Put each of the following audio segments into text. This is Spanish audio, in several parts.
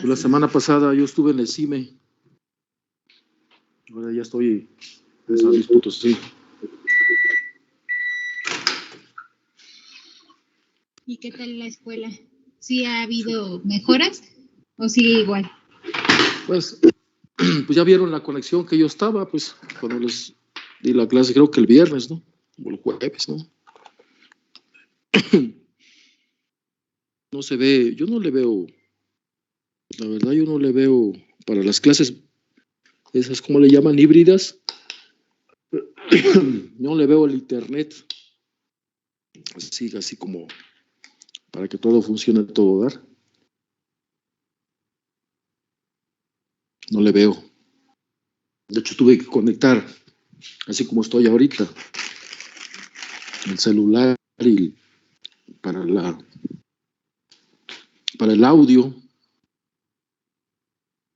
La semana pasada yo estuve en el CIME. Ahora ya estoy en San Luis Potosí. ¿Y qué tal la escuela? ¿Sí ha habido mejoras o sigue igual? Pues ya vieron la conexión que yo estaba, pues, cuando les di la clase, creo que el viernes, ¿no? O el jueves, ¿no? No se ve, yo no le veo, la verdad yo no le veo, para las clases, esas como le llaman híbridas, no le veo el internet, así como para que todo funcione a todo dar. No le veo. De hecho, tuve que conectar, así como estoy ahorita, el celular y para el audio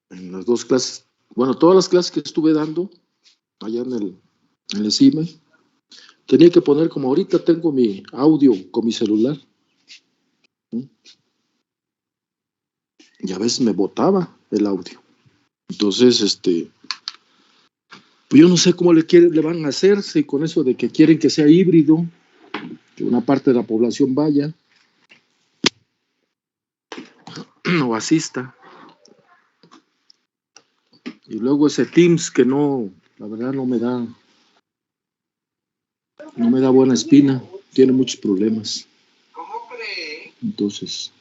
en las dos clases. Bueno, todas las clases que estuve dando allá en el CIME, tenía que poner como ahorita tengo mi audio con mi celular. Y a veces me botaba el audio. Entonces, pues yo no sé cómo le van a hacer, si con eso de que quieren que sea híbrido, que una parte de la población vaya o asista. Y luego ese Teams que no, la verdad no me da buena espina, tiene muchos problemas. ¿Cómo cree? Entonces,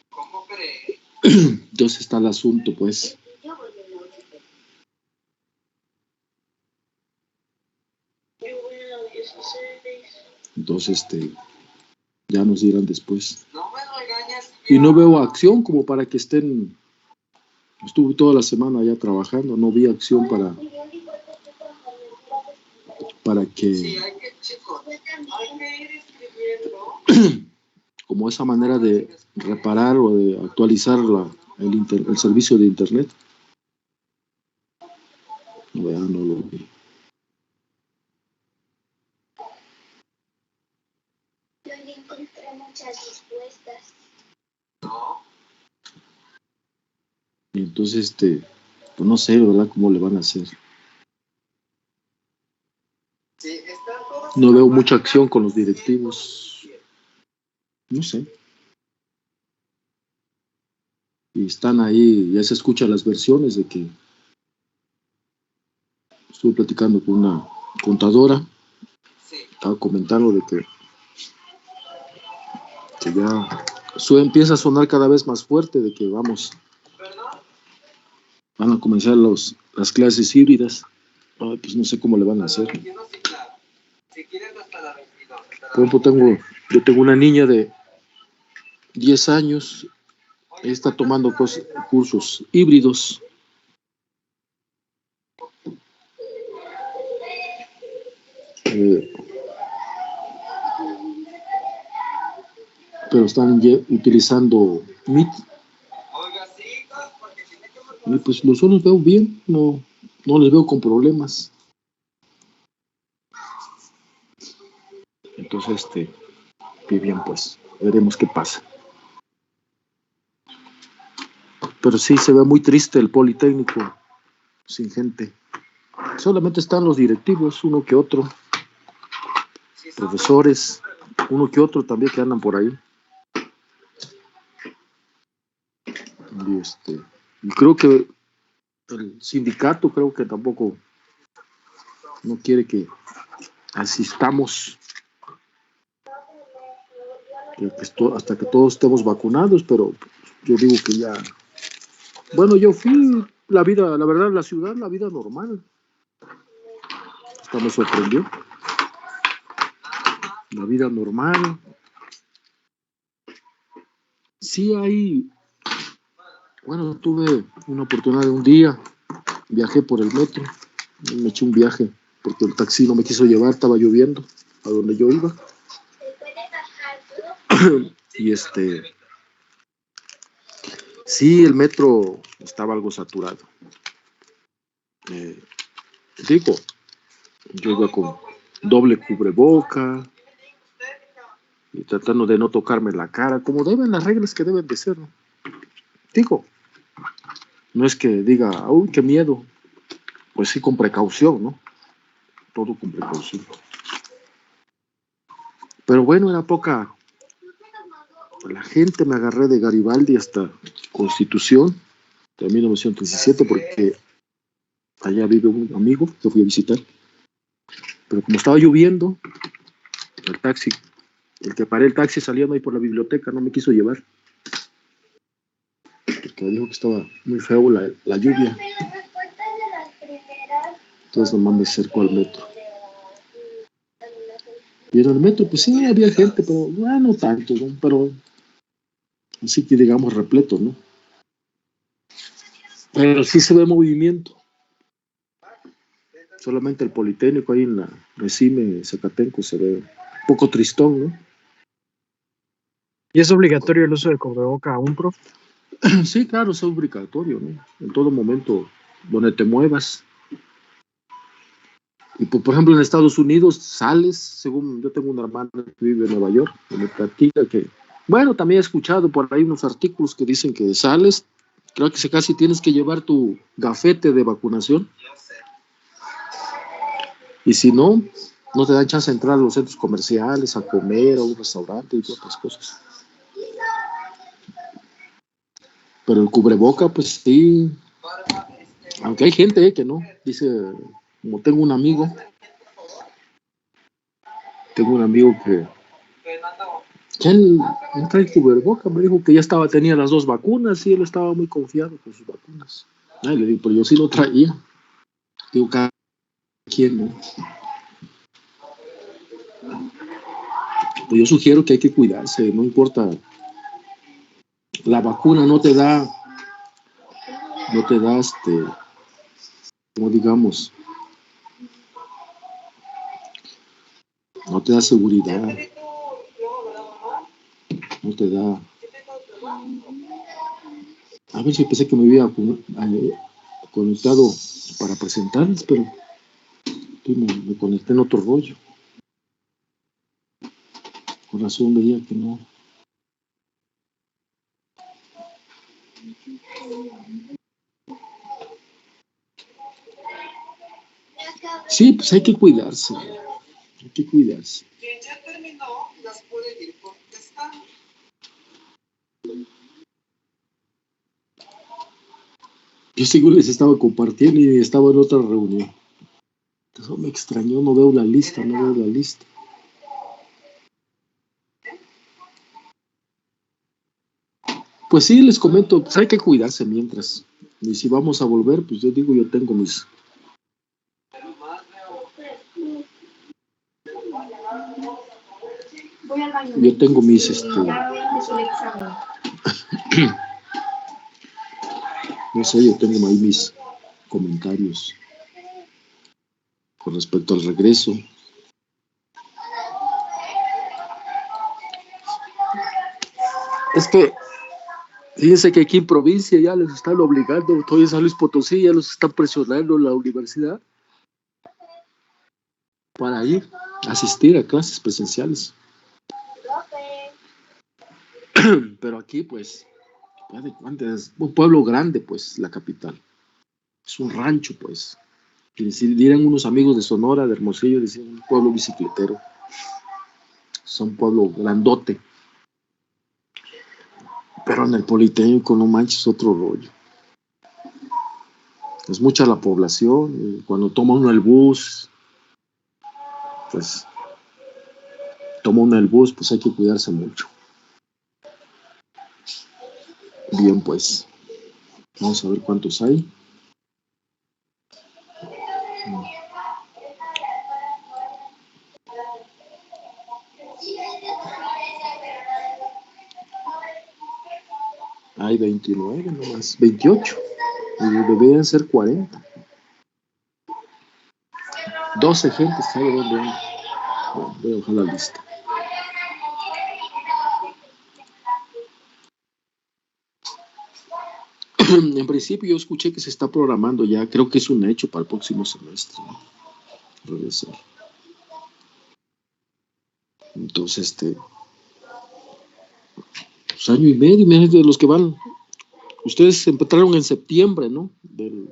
¿Cómo cree? entonces está el asunto, pues. Entonces, ya nos dirán después. No me regañes. Y no veo acción como para que estén. Estuve toda la semana ya trabajando, no vi acción para que, Sí, hay que, chicos, hay que ir escribiendo. como esa manera de reparar o de actualizar el servicio de internet. No lo vi. Yo le encontré muchas respuestas. No. Y entonces, pues no sé, ¿verdad? ¿Cómo le van a hacer? Sí, están todos. No veo mucha acción con los directivos. No sé. Y están ahí, ya se escuchan las versiones de que estuve platicando con una contadora. Sí. Estaba comentando de que ya empieza a sonar cada vez más fuerte, de que van a comenzar las clases híbridas. Ay, pues no sé cómo le van a hacer. Si quieres hasta la 22. Por ejemplo, yo tengo una niña de 10 años, ella está tomando cursos híbridos. Pero están utilizando Meet. Y pues los los veo bien, no les veo con problemas. Entonces, qué bien, pues, veremos qué pasa. Pero sí, se ve muy triste el Politécnico, sin gente. Solamente están los directivos, uno que otro, profesores, uno que otro también que andan por ahí. Y creo que el sindicato tampoco no quiere que asistamos hasta que todos estemos vacunados, pero yo digo que ya. Bueno, yo fui, la verdad, en la ciudad, la vida normal. Hasta me sorprendió. La vida normal. Sí hay. Bueno, tuve una oportunidad de un día, viajé por el metro, me eché un viaje, porque el taxi no me quiso llevar, estaba lloviendo, a donde yo iba. Y sí, el metro estaba algo saturado. Digo, yo iba con doble cubreboca y tratando de no tocarme la cara, como deben las reglas que deben de ser, ¿no? Digo, no es que diga, uy, qué miedo. Pues sí, con precaución, ¿no? Todo con precaución. Pero bueno, era poca la gente. Me agarré de Garibaldi hasta Constitución de 1917 porque allá vive un amigo que fui a visitar. Pero como estaba lloviendo, el que paré el taxi saliendo ahí por la biblioteca no me quiso llevar. Porque dijo que estaba muy feo la lluvia. Entonces nomás me acerco al metro. Y en el metro, pues sí, había gente, pero no tanto, ¿no? Pero así que digamos repleto, ¿no? Pero sí se ve movimiento. Solamente el Politécnico ahí en la Resime, Zacatenco, se ve un poco tristón, ¿no? ¿Y es obligatorio el uso de cubreboca aún, profe? Sí, claro, es obligatorio, ¿no? En todo momento, donde te muevas. Y pues, por ejemplo, en Estados Unidos sales, según yo tengo una hermana que vive en Nueva York, que me platica que, bueno, también he escuchado por ahí unos artículos que dicen que sales, creo que casi tienes que llevar tu gafete de vacunación. Y si no, no te dan chance de entrar a los centros comerciales, a comer, a un restaurante y otras cosas. Pero el cubreboca, pues sí, aunque hay gente que no, dice, como tengo un amigo que él no trae cubreboca, me dijo que ya tenía las 2 vacunas y él estaba muy confiado con sus vacunas. Ay, le digo, pero yo sí lo traía. Digo, cada quien, ¿no? Pues yo sugiero que hay que cuidarse, no importa. La vacuna no te da, como digamos, no te da seguridad, no te da. A ver si pensé que me había conectado para presentarles, pero me conecté en otro rollo. Por razón veía que no. Sí, pues hay que cuidarse. Hay que cuidarse. Quien ya terminó, las puede ir contestando. Yo sigo les estaba compartiendo y estaba en otra reunión. Eso me extrañó, no veo la lista. Pues sí, les comento, pues hay que cuidarse mientras. Y si vamos a volver, pues yo digo, yo tengo mis no sé, yo tengo ahí mis comentarios con respecto al regreso. Es que fíjense que aquí en provincia ya les están obligando, estoy en San Luis Potosí, ya los están presionando en la universidad para ir a asistir a clases presenciales. Pero aquí, pues, es un pueblo grande, pues, la capital. Es un rancho, pues. Y si dirán unos amigos de Sonora, de Hermosillo, decían un pueblo bicicletero. Es un pueblo grandote. Pero en el Politécnico, no manches, otro rollo. Es mucha la población. Y cuando toma uno el bus, pues, pues hay que cuidarse mucho. Bien, pues, vamos a ver cuántos hay. Hay 29 nomás, 28. Y deberían ser 40. 12 gentes, ¿sabe dónde anda? Bueno, voy a bajar la lista. En principio yo escuché que se está programando ya, creo que es un hecho para el próximo semestre, ¿no? Regresar. Entonces, pues año y medio, imagínate de los que van Ustedes empezaron en septiembre, ¿no? Del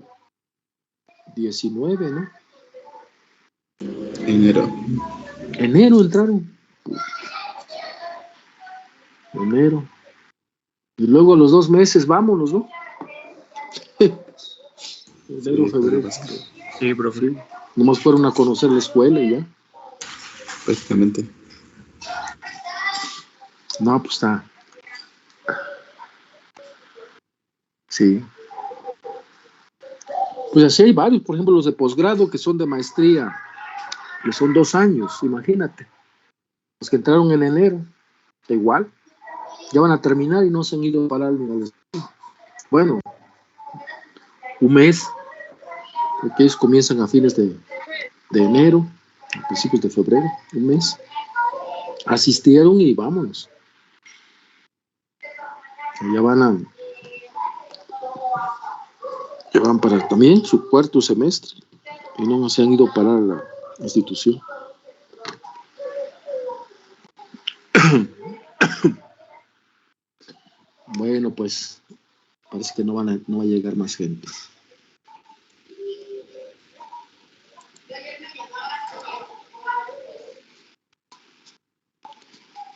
19, ¿no? Enero. Enero entraron. Enero. Y luego a los 2 meses, vámonos, ¿no? Enero, febrero. Sí, profe. Sí. Nomás fueron a conocer la escuela y ya. Prácticamente. No, pues está. Sí. Pues así hay varios, por ejemplo, los de posgrado que son de maestría, que son 2 años, imagínate. Los que entraron en enero, da igual. Ya van a terminar y no se han ido a parar ni a la escuela. Bueno, un mes, porque ellos comienzan a fines de enero, a principios de febrero, un mes. Asistieron y vámonos. Ya van para también su 4º semestre y no se han ido a parar a la institución. Bueno, pues parece que no va a llegar más gente.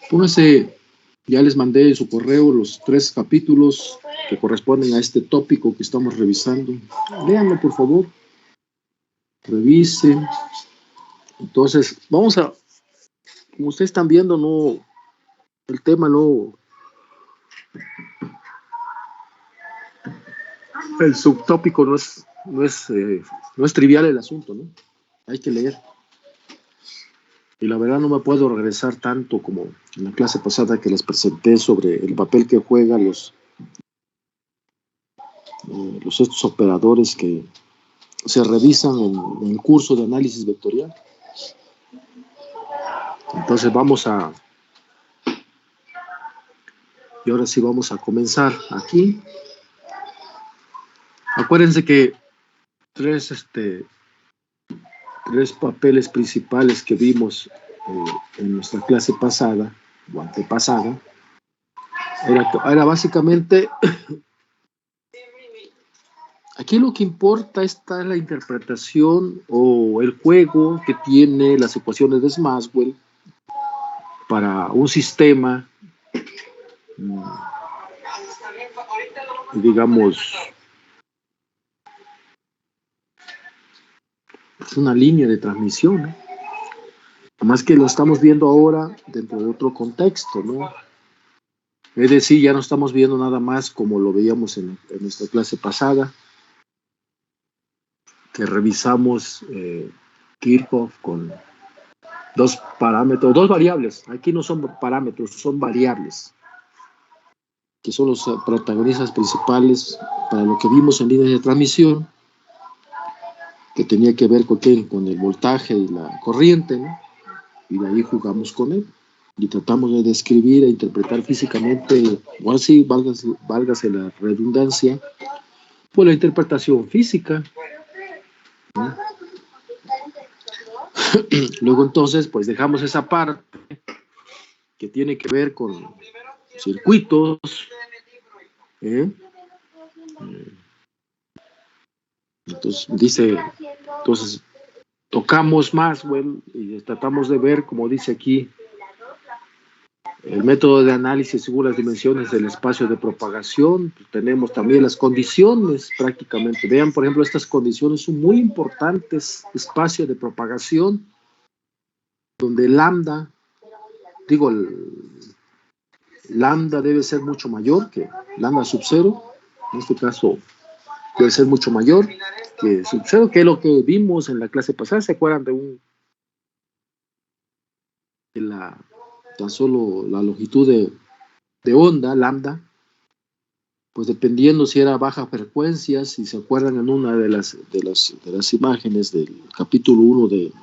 Póngase, ya les mandé en su correo los 3 capítulos que corresponden a este tópico que estamos revisando. Léanlo, por favor. Revisen. Entonces, vamos a, como ustedes están viendo, no, el tema no, el subtópico no es trivial el asunto, ¿no? Hay que leer. Y la verdad no me puedo regresar tanto como en la clase pasada que les presenté sobre el papel que juegan los estos operadores que se revisan en el curso de análisis vectorial. Entonces y ahora sí vamos a comenzar aquí. Acuérdense que tres papeles principales que vimos en nuestra clase pasada o antepasada era básicamente aquí lo que importa está la interpretación o el juego que tiene las ecuaciones de Maxwell para un sistema, digamos, es una línea de transmisión, ¿no? Además que lo estamos viendo ahora dentro de otro contexto, ¿no? Es decir, ya no estamos viendo nada más como lo veíamos en nuestra clase pasada, que revisamos Kirchhoff con 2 parámetros, 2 variables. Aquí no son parámetros, son variables, que son los protagonistas principales para lo que vimos en líneas de transmisión, que tenía que ver con el voltaje y la corriente, ¿no? Y de ahí jugamos con él y tratamos de describir e interpretar físicamente, o así, válgase la redundancia, pues la interpretación física, ¿no? Luego entonces pues dejamos esa parte que tiene que ver con circuitos, entonces tocamos Maxwell y tratamos de ver, como dice aquí, el método de análisis según las dimensiones del espacio de propagación. Tenemos también las condiciones prácticamente. Vean, por ejemplo, estas condiciones son muy importantes. Espacio de propagación, donde lambda, lambda debe ser mucho mayor que lambda sub 0. En este caso, debe ser mucho mayor que sub 0, que es lo que vimos en la clase pasada. ¿Se acuerdan de tan solo la longitud de onda, lambda? Pues dependiendo si era baja frecuencia, si se acuerdan en una de las imágenes del capítulo 1 de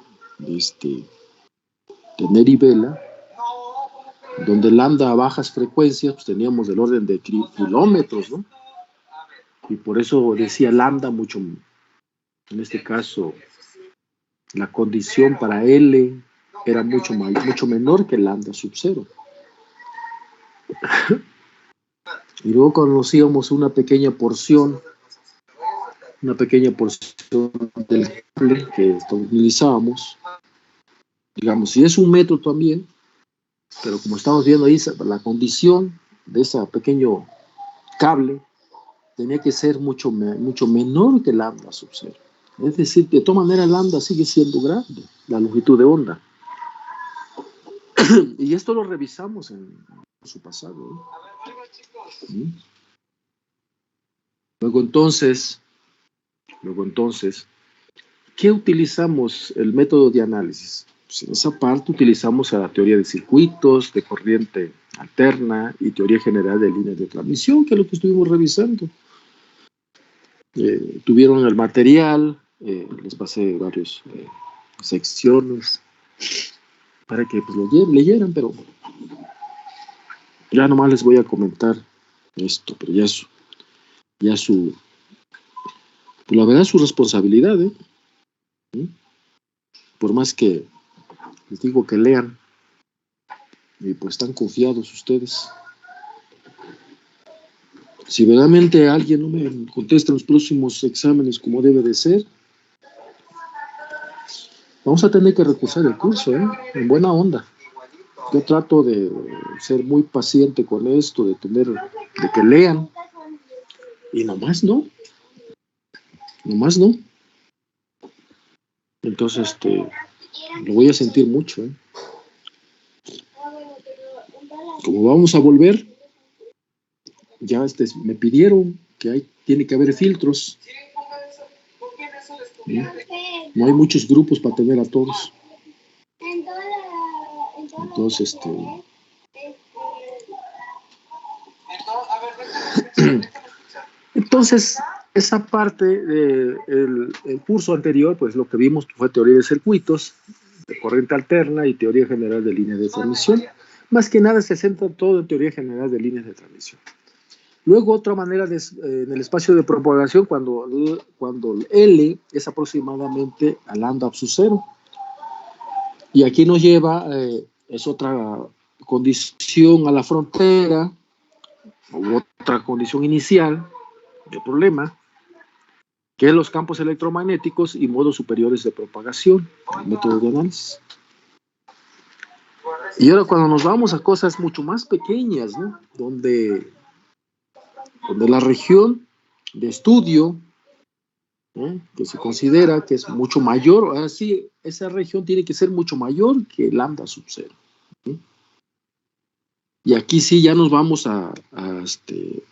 Neri Vela, donde lambda a bajas frecuencias, pues teníamos del orden de kilómetros, ¿no? Y por eso decía lambda mucho, en este caso, la condición para L era mucho menor que lambda sub 0. Y luego conocíamos una pequeña porción del cable que utilizábamos, digamos, si es 1 metro también, pero como estamos viendo ahí, la condición de ese pequeño cable tenía que ser mucho menor que lambda sub 0. Es decir, de todas maneras lambda sigue siendo grande, la longitud de onda. Y esto lo revisamos en su pasado, ¿eh? ¿Mm? Luego entonces, ¿qué utilizamos el método de análisis? Pues en esa parte utilizamos a la teoría de circuitos, de corriente alterna y teoría general de líneas de transmisión, que es lo que estuvimos revisando. Tuvieron el material, les pasé varias secciones para que pues, lo leyeran, pero ya nomás les voy a comentar esto, pero ya su, pues la verdad es su responsabilidad, ¿eh? ¿Mm? Por más que les digo que lean, y pues están confiados ustedes. Si verdaderamente alguien no me contesta en los próximos exámenes como debe de ser, vamos a tener que recursar el curso, ¿eh? En buena onda. Yo trato de ser muy paciente con esto, de que lean, y nomás no. Entonces, lo voy a sentir mucho, ¿eh? Como vamos a volver, ya me pidieron que tiene que haber filtros. ¿Sí? No hay muchos grupos para tener a todos. Entonces, entonces, esa parte del curso anterior, pues lo que vimos fue teoría de circuitos, de corriente alterna y teoría general de líneas de transmisión. Más que nada se centra todo en teoría general de líneas de transmisión. Luego, otra manera en el espacio de propagación, cuando L es aproximadamente a lambda sub 0. Y aquí nos lleva, es otra condición a la frontera, u otra condición inicial de problema, que es los campos electromagnéticos y modos superiores de propagación, el método de análisis. Y ahora cuando nos vamos a cosas mucho más pequeñas, ¿no? Donde la región de estudio, que se considera que es mucho mayor, así esa región tiene que ser mucho mayor que lambda sub 0. Y aquí sí ya nos vamos a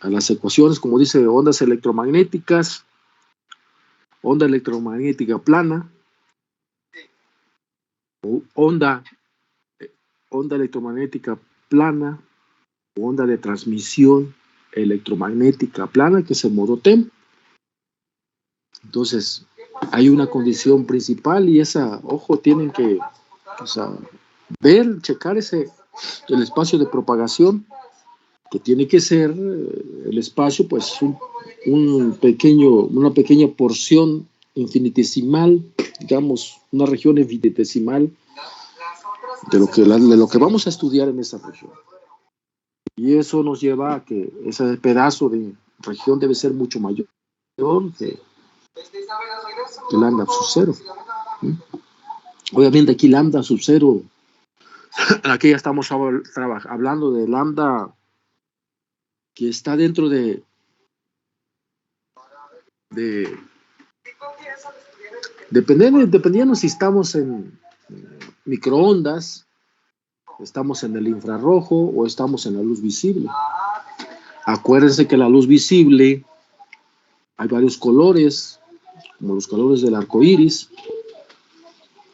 las ecuaciones, como dice, ondas electromagnéticas, onda electromagnética plana, o onda electromagnética plana, o onda de transmisión electromagnética plana, que es el modo TEM. Entonces, hay una condición principal y esa, ojo, tienen que checar el espacio de propagación, que tiene que ser el espacio, pues, una pequeña porción infinitesimal, digamos, una región infinitesimal de lo que vamos a estudiar en esa región. Y eso nos lleva a que ese pedazo de región debe ser mucho mayor que lambda sub 0. Obviamente aquí lambda sub 0, aquí ya estamos hablando de lambda que está dentro dependiendo si estamos en microondas, estamos en el infrarrojo o estamos en la luz visible. Acuérdense que la luz visible hay varios colores, como los colores del arco iris,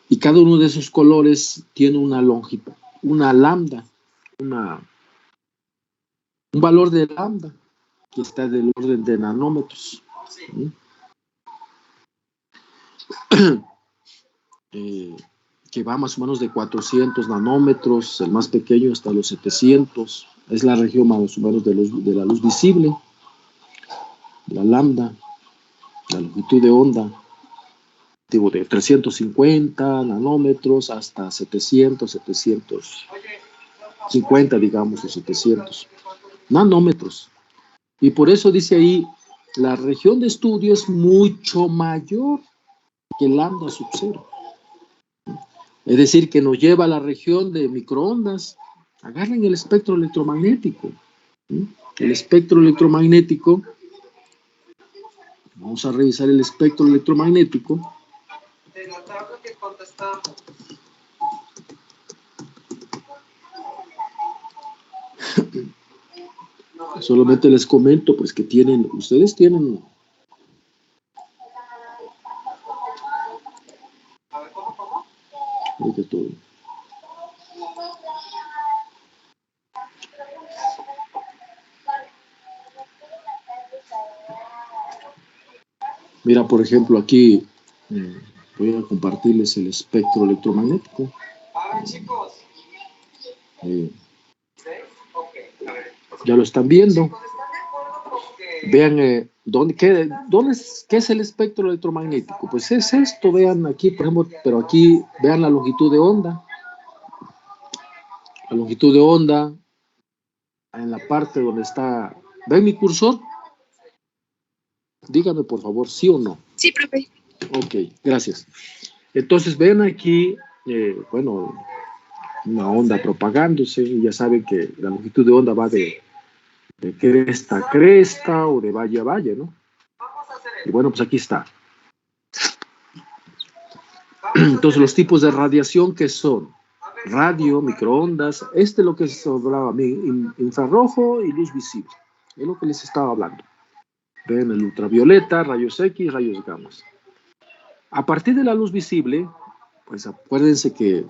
y cada uno de esos colores tiene una longitud, una lambda, un valor de lambda que está del orden de nanómetros. Que va más o menos de 400 nanómetros, el más pequeño hasta los 700, es la región más o menos de la luz visible, la lambda, la longitud de onda, digo, de 350 nanómetros hasta 750, digamos, o 700 nanómetros. Y por eso dice ahí, la región de estudio es mucho mayor que lambda sub 0. Es decir, que nos lleva a la región de microondas. Agarren el espectro electromagnético. El espectro electromagnético, vamos a revisar el espectro electromagnético. De la tabla que contestamos. Solamente les comento, pues, que ustedes tienen... A ver, ¿cómo? Ahorita todo. Mira, por ejemplo, aquí voy a compartirles el espectro electromagnético. A ver, chicos. Eh, ¿Sí? Ok, a ver. ya lo están viendo. Chicos, ¿están de acuerdo con que... Vean, ¿qué es el espectro electromagnético? Pues es esto, vean aquí, por ejemplo, pero aquí vean la longitud de onda. La longitud de onda, en la parte donde está... ¿Ven mi cursor? Díganme, por favor, ¿sí o no? Sí, profe. Ok, gracias. Entonces, ven aquí, bueno, una onda propagándose, y ya saben que la longitud de onda va de cresta a cresta o de valle a valle, ¿no? Vamos a hacer Y bueno, pues aquí está. Entonces, los tipos de radiación que son radio, microondas, lo que se hablaba a mí, infrarrojo y luz visible. Es lo que les estaba hablando. Ven el ultravioleta, rayos X, rayos gamma. A partir de la luz visible, pues acuérdense que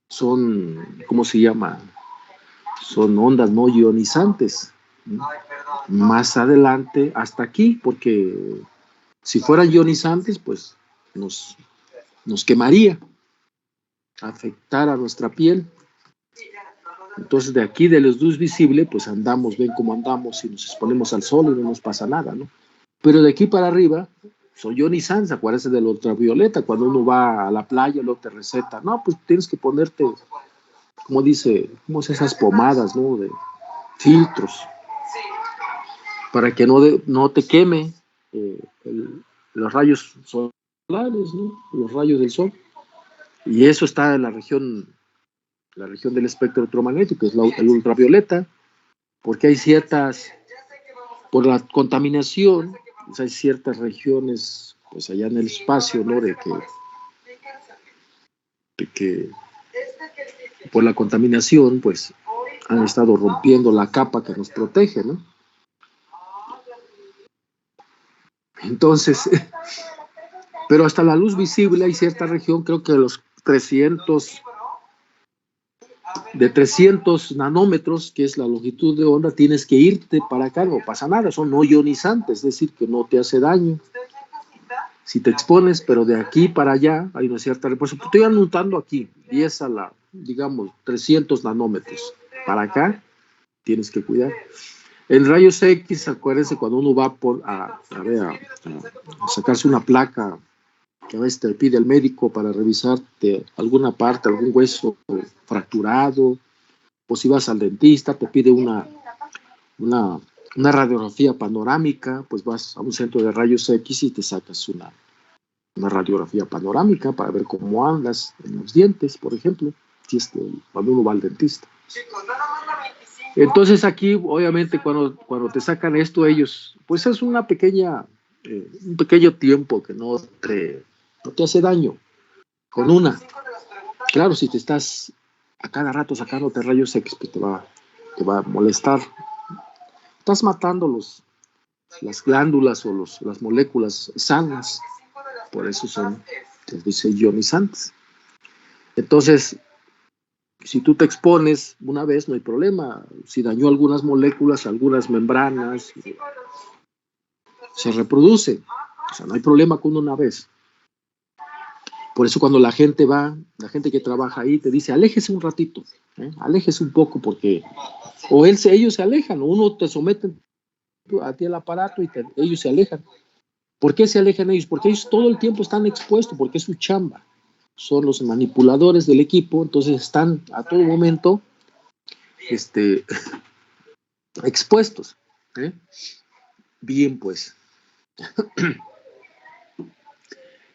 son, ¿cómo se llama? Son ondas no ionizantes. Más adelante, hasta aquí, porque si fueran ionizantes, pues nos quemaría, afectar a nuestra piel. Entonces, de aquí de la luz visible, pues andamos, ven cómo andamos y nos exponemos al sol y no nos pasa nada, ¿no? Pero de aquí para arriba, son ionizantes, acuérdense del ultravioleta, cuando uno va a la playa, luego te receta, no, pues tienes que ponerte, como dice, como esas pomadas, ¿no? De filtros, para que no te queme los rayos solares, ¿no? Los rayos del sol. Y eso está en la región del espectro electromagnético, es el ultravioleta, porque hay por la contaminación, pues hay ciertas regiones, pues allá en el espacio, ¿no? De que por la contaminación, pues han estado rompiendo la capa que nos protege, ¿no? Entonces, pero hasta la luz visible hay cierta región, creo que de 300 nanómetros, que es la longitud de onda, tienes que irte para acá, no pasa nada, son no ionizantes, es decir, que no te hace daño si te expones, pero de aquí para allá hay una cierta respuesta. Estoy anotando aquí, 10 a la, digamos, 300 nanómetros. Para acá tienes que cuidar. En rayos X, acuérdense, cuando uno va a sacarse una placa, que a veces te pide el médico para revisarte alguna parte, algún hueso fracturado, o si vas al dentista, te pide una radiografía panorámica, pues vas a un centro de rayos X y te sacas una radiografía panorámica para ver cómo andas en los dientes, por ejemplo, cuando uno va al dentista. Entonces aquí, obviamente, cuando te sacan esto, ellos, pues es un pequeño tiempo que no te hace daño. Con una. Claro, si te estás a cada rato sacándote rayos X, pues te va a molestar. Estás matando las glándulas o las moléculas sanas. Por eso les dice ionizantes. Entonces, si tú te expones una vez, no hay problema. Si dañó algunas moléculas, algunas membranas, se reproduce. O sea, no hay problema con una vez. Por eso cuando la gente que trabaja ahí te dice, aléjese un ratito, aléjese un poco, porque ellos se alejan, o uno te somete a ti al aparato y ellos se alejan. ¿Por qué se alejan ellos? Porque ellos todo el tiempo están expuestos, porque es su chamba. Son los manipuladores del equipo, entonces están a todo momento expuestos. ¿eh? Bien, pues.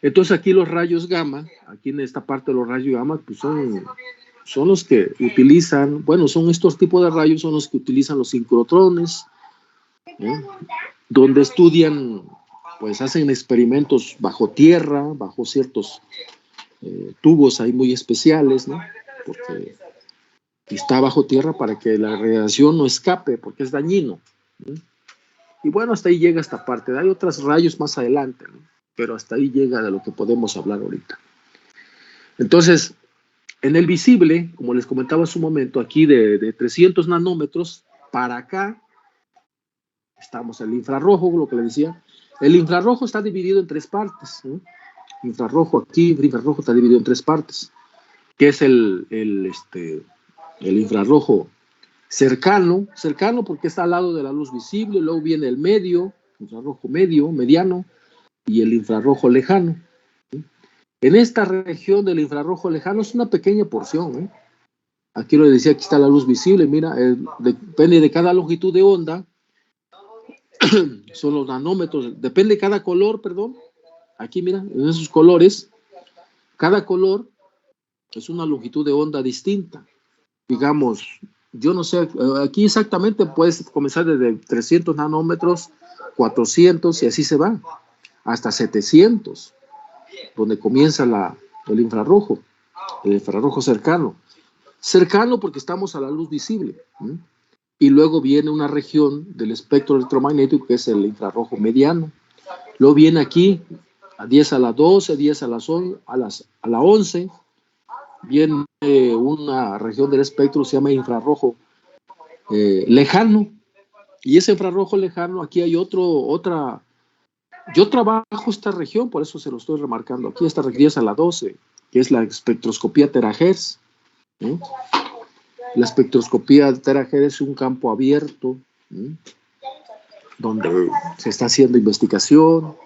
Entonces aquí los rayos gamma, aquí en esta parte de los rayos gamma, pues son los que utilizan, bueno, son estos tipos de rayos, son los que utilizan los sincrotrones, ¿eh? Donde estudian, pues hacen experimentos bajo tierra, bajo ciertos tubos ahí muy especiales, ¿no? Porque está bajo tierra para que la radiación no escape, porque es dañino, ¿no? Y bueno, hasta ahí llega esta parte. Hay otros rayos más adelante, ¿no? Pero hasta ahí llega de lo que podemos hablar ahorita. Entonces, en el visible, como les comentaba hace un momento, aquí de 300 nanómetros para acá, estamos en el infrarrojo, lo que le decía. El infrarrojo está dividido en tres partes, ¿no? Infrarrojo aquí, el infrarrojo está dividido en tres partes, que es el infrarrojo cercano porque está al lado de la luz visible, luego viene el medio, infrarrojo medio, mediano, y el infrarrojo lejano. En esta región del infrarrojo lejano es una pequeña porción, ¿eh? Aquí lo decía, aquí está la luz visible, mira, depende de cada longitud de onda, son los nanómetros, depende de cada color, perdón, aquí mira, en esos colores, cada color es una longitud de onda distinta. Digamos, yo no sé, aquí exactamente puedes comenzar desde 300 nanómetros, 400 y así se va, hasta 700, donde comienza el infrarrojo cercano. Cercano porque estamos a la luz visible, ¿eh? Y luego viene una región del espectro electromagnético que es el infrarrojo mediano. Luego viene aquí a 10 a la 12, 10 a las 11, a la 11, viene una región del espectro, se llama infrarrojo lejano, y ese infrarrojo lejano, aquí hay otra, yo trabajo esta región, por eso se lo estoy remarcando, aquí esta región es a la 12, que es la espectroscopía terahertz, ¿eh? La espectroscopía terahertz es un campo abierto, ¿eh? Donde se está haciendo investigación,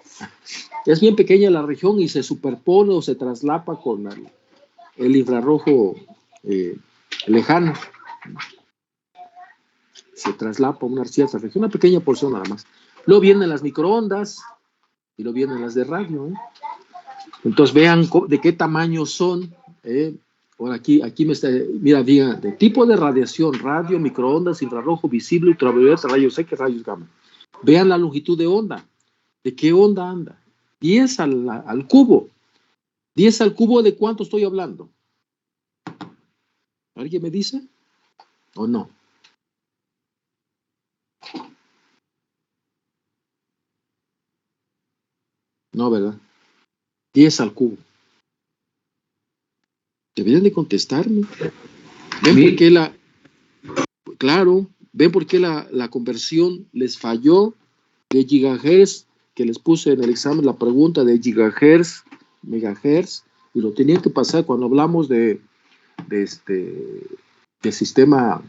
es bien pequeña la región y se superpone o se traslapa con el infrarrojo lejano, se traslapa una cierta región, una pequeña porción nada más. Luego vienen las microondas y luego vienen las de radio, ¿eh? Entonces vean de qué tamaño son. Ahora aquí me está, mira, diga, de tipo de radiación, radio, microondas, infrarrojo, visible, ultravioleta, rayos X, rayos gamma. Vean la longitud de onda. ¿De qué onda anda? 10 al cubo. 10 al cubo, ¿de cuánto estoy hablando? ¿Alguien me dice? ¿O no? No, ¿verdad? 10 al cubo. Deberían de contestarme. ¿Ven por qué claro, ven por qué la conversión les falló de gigahertz, que les puse en el examen la pregunta de gigahertz, megahertz, y lo tenían que pasar cuando hablamos de sistema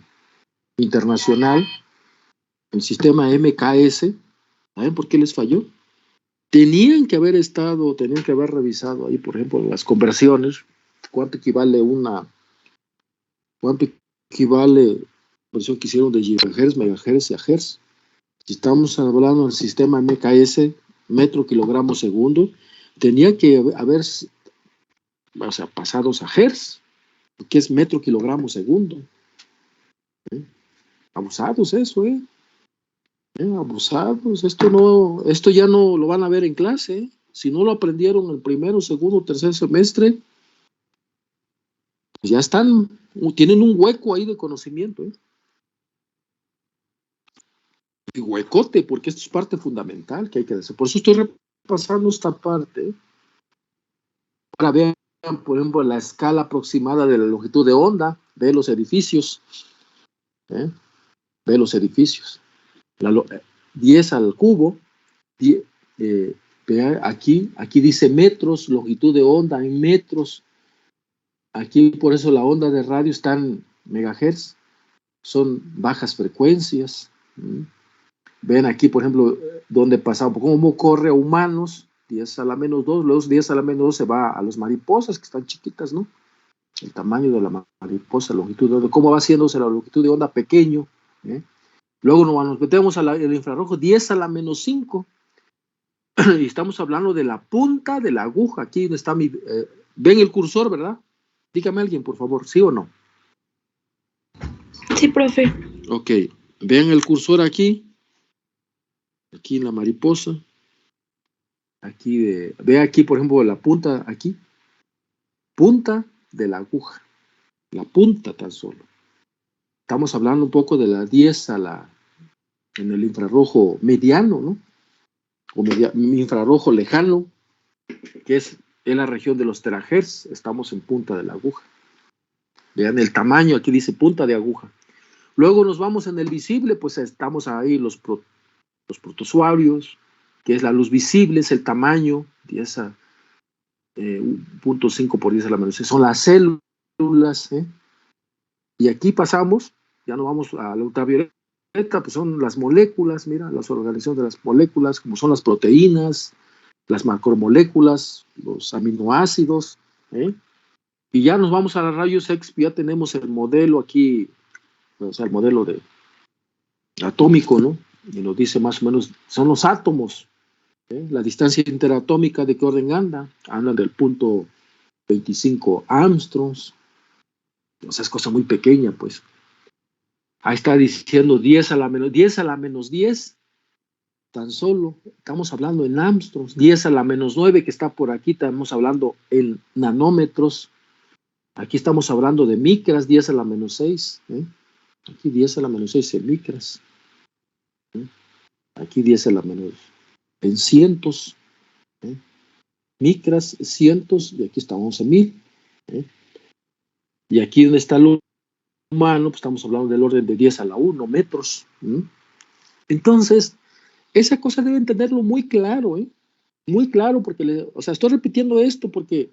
internacional, el sistema MKS. ¿Saben por qué les falló? Tenían que haber revisado ahí, por ejemplo, las conversiones, cuánto equivale la conversión que hicieron de gigahertz, megahertz y a hertz. Si estamos hablando del sistema MKS, metro, kilogramo, segundo, tenía que haber, o sea, pasados a hertz, que es metro, kilogramo, segundo. Abusados eso, abusados. Esto ya no lo van a ver en clase, ¿eh? Si no lo aprendieron el primero, segundo, tercer semestre, pues ya tienen un hueco ahí de conocimiento, ¿eh? Y huecote, porque esto es parte fundamental que hay que hacer. Por eso estoy repasando esta parte. Ahora vean, por ejemplo, la escala aproximada de la longitud de onda de los edificios. De los edificios. 10 al cubo. Aquí dice metros, longitud de onda en metros. Aquí por eso la onda de radio está en megahertz. Son bajas frecuencias. Ven aquí, por ejemplo, donde pasamos, cómo corre a humanos, 10 a la menos 2, luego 10 a la menos 2 se va a las mariposas, que están chiquitas, ¿no? El tamaño de la mariposa, longitud de onda, cómo va haciéndose la longitud de onda pequeño, ¿eh? Luego nos metemos al infrarrojo 10 a la menos 5. Y estamos hablando de la punta de la aguja. Aquí donde está mi... ven el cursor, ¿verdad? Dígame alguien, por favor, ¿sí o no? Sí, profe. Ok, vean el cursor aquí. Aquí en la mariposa. Aquí ve aquí, por ejemplo, la punta aquí. Punta de la aguja. La punta tan solo. Estamos hablando un poco de la 10 en el infrarrojo mediano, ¿no? O infrarrojo lejano, que es en la región de los terahertz. Estamos en punta de la aguja. Vean el tamaño, aquí dice punta de aguja. Luego nos vamos en el visible, pues estamos ahí los protozoarios, que es la luz visible, es el tamaño, 10 a 0.5 por 10 a la menos 6, son las células, y aquí pasamos, ya no vamos a la ultravioleta, pues son las moléculas, mira, las organizaciones de las moléculas, como son las proteínas, las macromoléculas, los aminoácidos, y ya nos vamos a los rayos X, ya tenemos el modelo aquí, o sea, el modelo atómico, ¿no? Y nos dice más o menos, son los átomos, la distancia interatómica, ¿de qué orden anda? Andan del punto 25 Armstrongs, o sea, es cosa muy pequeña, pues. Ahí está diciendo 10 a la menos 10, tan solo, estamos hablando en Armstrongs, 10 a la menos 9, que está por aquí, estamos hablando en nanómetros, aquí estamos hablando de micras, 10 a la menos 6, aquí 10 a la menos 6 en micras, aquí 10 a la menos en cientos, micras, cientos, y aquí estamos en 1000, y aquí donde está el humano, pues estamos hablando del orden de 10 a la 1 metros. Entonces, esa cosa deben tenerlo muy claro, muy claro, porque, o sea, estoy repitiendo esto porque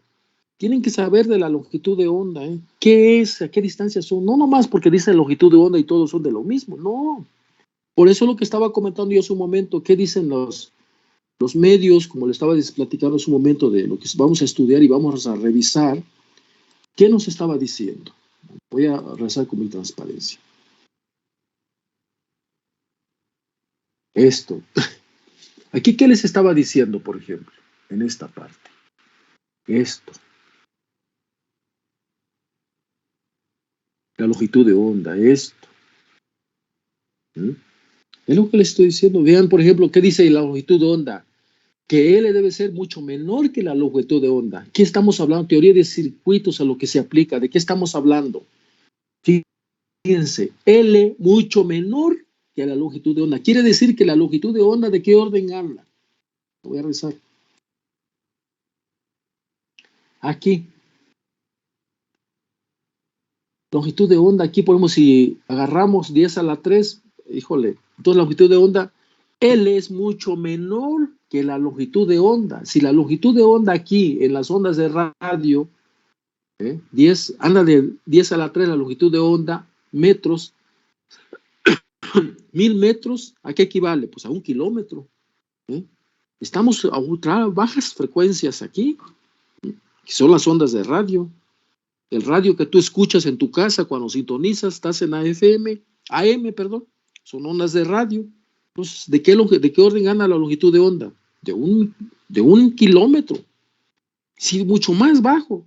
tienen que saber de la longitud de onda, qué es, a qué distancia son, no nomás porque dice longitud de onda y todos son de lo mismo, no. Por eso lo que estaba comentando yo hace un momento, qué dicen los medios, como le estaba platicando hace un momento, de lo que vamos a estudiar y vamos a revisar, ¿qué nos estaba diciendo? Voy a rezar con mi transparencia. Esto. Aquí, ¿qué les estaba diciendo, por ejemplo? En esta parte. Esto. La longitud de onda, esto. Es lo que les estoy diciendo. Vean, por ejemplo, ¿qué dice la longitud de onda? Que L debe ser mucho menor que la longitud de onda. ¿Qué estamos hablando? Teoría de circuitos a lo que se aplica. ¿De qué estamos hablando? Fíjense, L mucho menor que la longitud de onda. Quiere decir que la longitud de onda, ¿de qué orden anda? Voy a rezar. Aquí. Longitud de onda, aquí ponemos, si agarramos 10 a la 3, híjole, entonces la longitud de onda, L es mucho menor que la longitud de onda. Si la longitud de onda aquí, en las ondas de radio, 10, anda de 10 a la 3, la longitud de onda, metros, 1000 metros, ¿a qué equivale? Pues a 1 kilómetro. Estamos a ultra bajas frecuencias aquí, que son las ondas de radio. El radio que tú escuchas en tu casa cuando sintonizas, estás en AM, perdón, son ondas de radio. Entonces, ¿de qué orden anda la longitud de onda? De un kilómetro. Sí, mucho más bajo.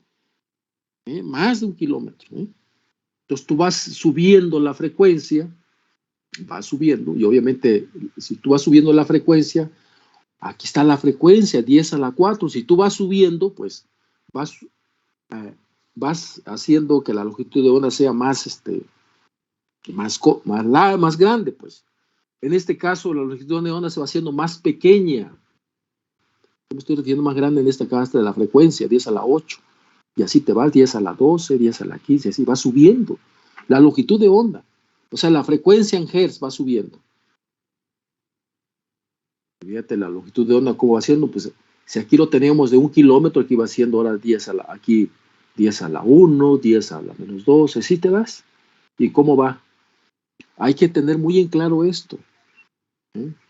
Más de 1 kilómetro. Entonces tú vas subiendo la frecuencia, vas subiendo, y obviamente si tú vas subiendo la frecuencia, aquí está la frecuencia, 10 a la 4, si tú vas subiendo, pues vas haciendo que la longitud de onda sea más grande, pues. En este caso, la longitud de onda se va haciendo más pequeña. Yo me estoy refiriendo más grande en esta casa de la frecuencia, 10 a la 8. Y así te vas 10 a la 12, 10 a la 15, así va subiendo. La longitud de onda, o sea, la frecuencia en hertz va subiendo. Fíjate la longitud de onda, ¿cómo va haciendo? Pues si aquí lo teníamos de 1 kilómetro, aquí va haciendo ahora 10 a la 1, 10 a la menos 12, así te vas. ¿Y cómo va? Hay que tener muy en claro esto.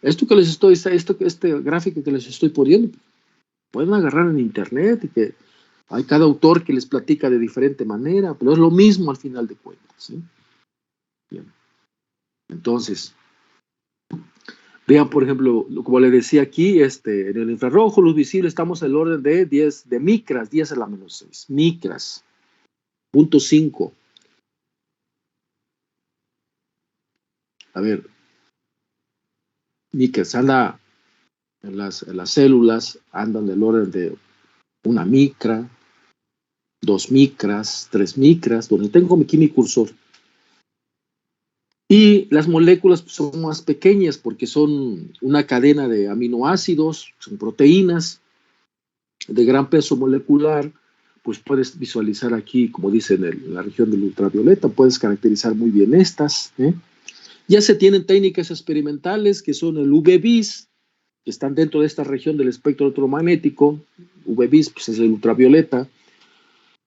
Esto que les estoy, este gráfico que les estoy poniendo, pueden agarrar en internet y que hay cada autor que les platica de diferente manera, pero es lo mismo al final de cuentas. Bien. Entonces, Vean, por ejemplo, como le decía aquí, en el infrarrojo, luz visible, estamos en el orden de 10 de micras, 10 a la menos 6, micras, 0.5. A ver, micras, anda en las células, andan del orden de 1 micra, 2 micras, 3 micras, donde tengo aquí mi cursor. Y las moléculas son más pequeñas porque son una cadena de aminoácidos, son proteínas de gran peso molecular. Pues puedes visualizar aquí, como dice en la región del ultravioleta, puedes caracterizar muy bien estas. Ya se tienen técnicas experimentales que son el UV-Vis, que están dentro de esta región del espectro electromagnético. UV-Vis pues es el ultravioleta.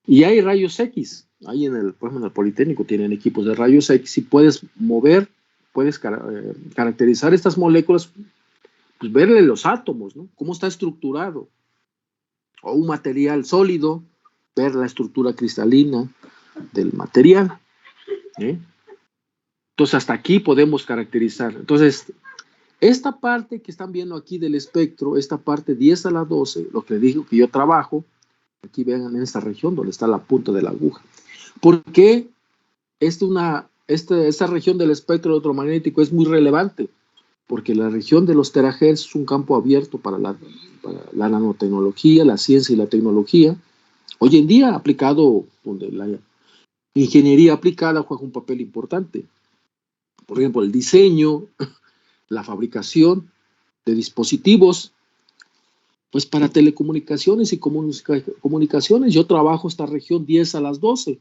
Y hay rayos X. Ahí por ejemplo, en el Politécnico tienen equipos de rayos X y puedes mover, puedes caracterizar estas moléculas, pues verle los átomos, ¿no? Cómo está estructurado. O un material sólido, ver la estructura cristalina del material. Entonces, hasta aquí podemos caracterizar. Entonces, esta parte que están viendo aquí del espectro, esta parte 10 a la 12, lo que digo que yo trabajo, aquí vean en esta región donde está la punta de la aguja. ¿Por qué esta región del espectro electromagnético es muy relevante? Porque la región de los terahertz es un campo abierto para la nanotecnología, la ciencia y la tecnología. Hoy en día aplicado, donde la ingeniería aplicada juega un papel importante. Por ejemplo, el diseño, la fabricación de dispositivos, pues para telecomunicaciones y comunicaciones. Yo trabajo esta región 10 a las 12.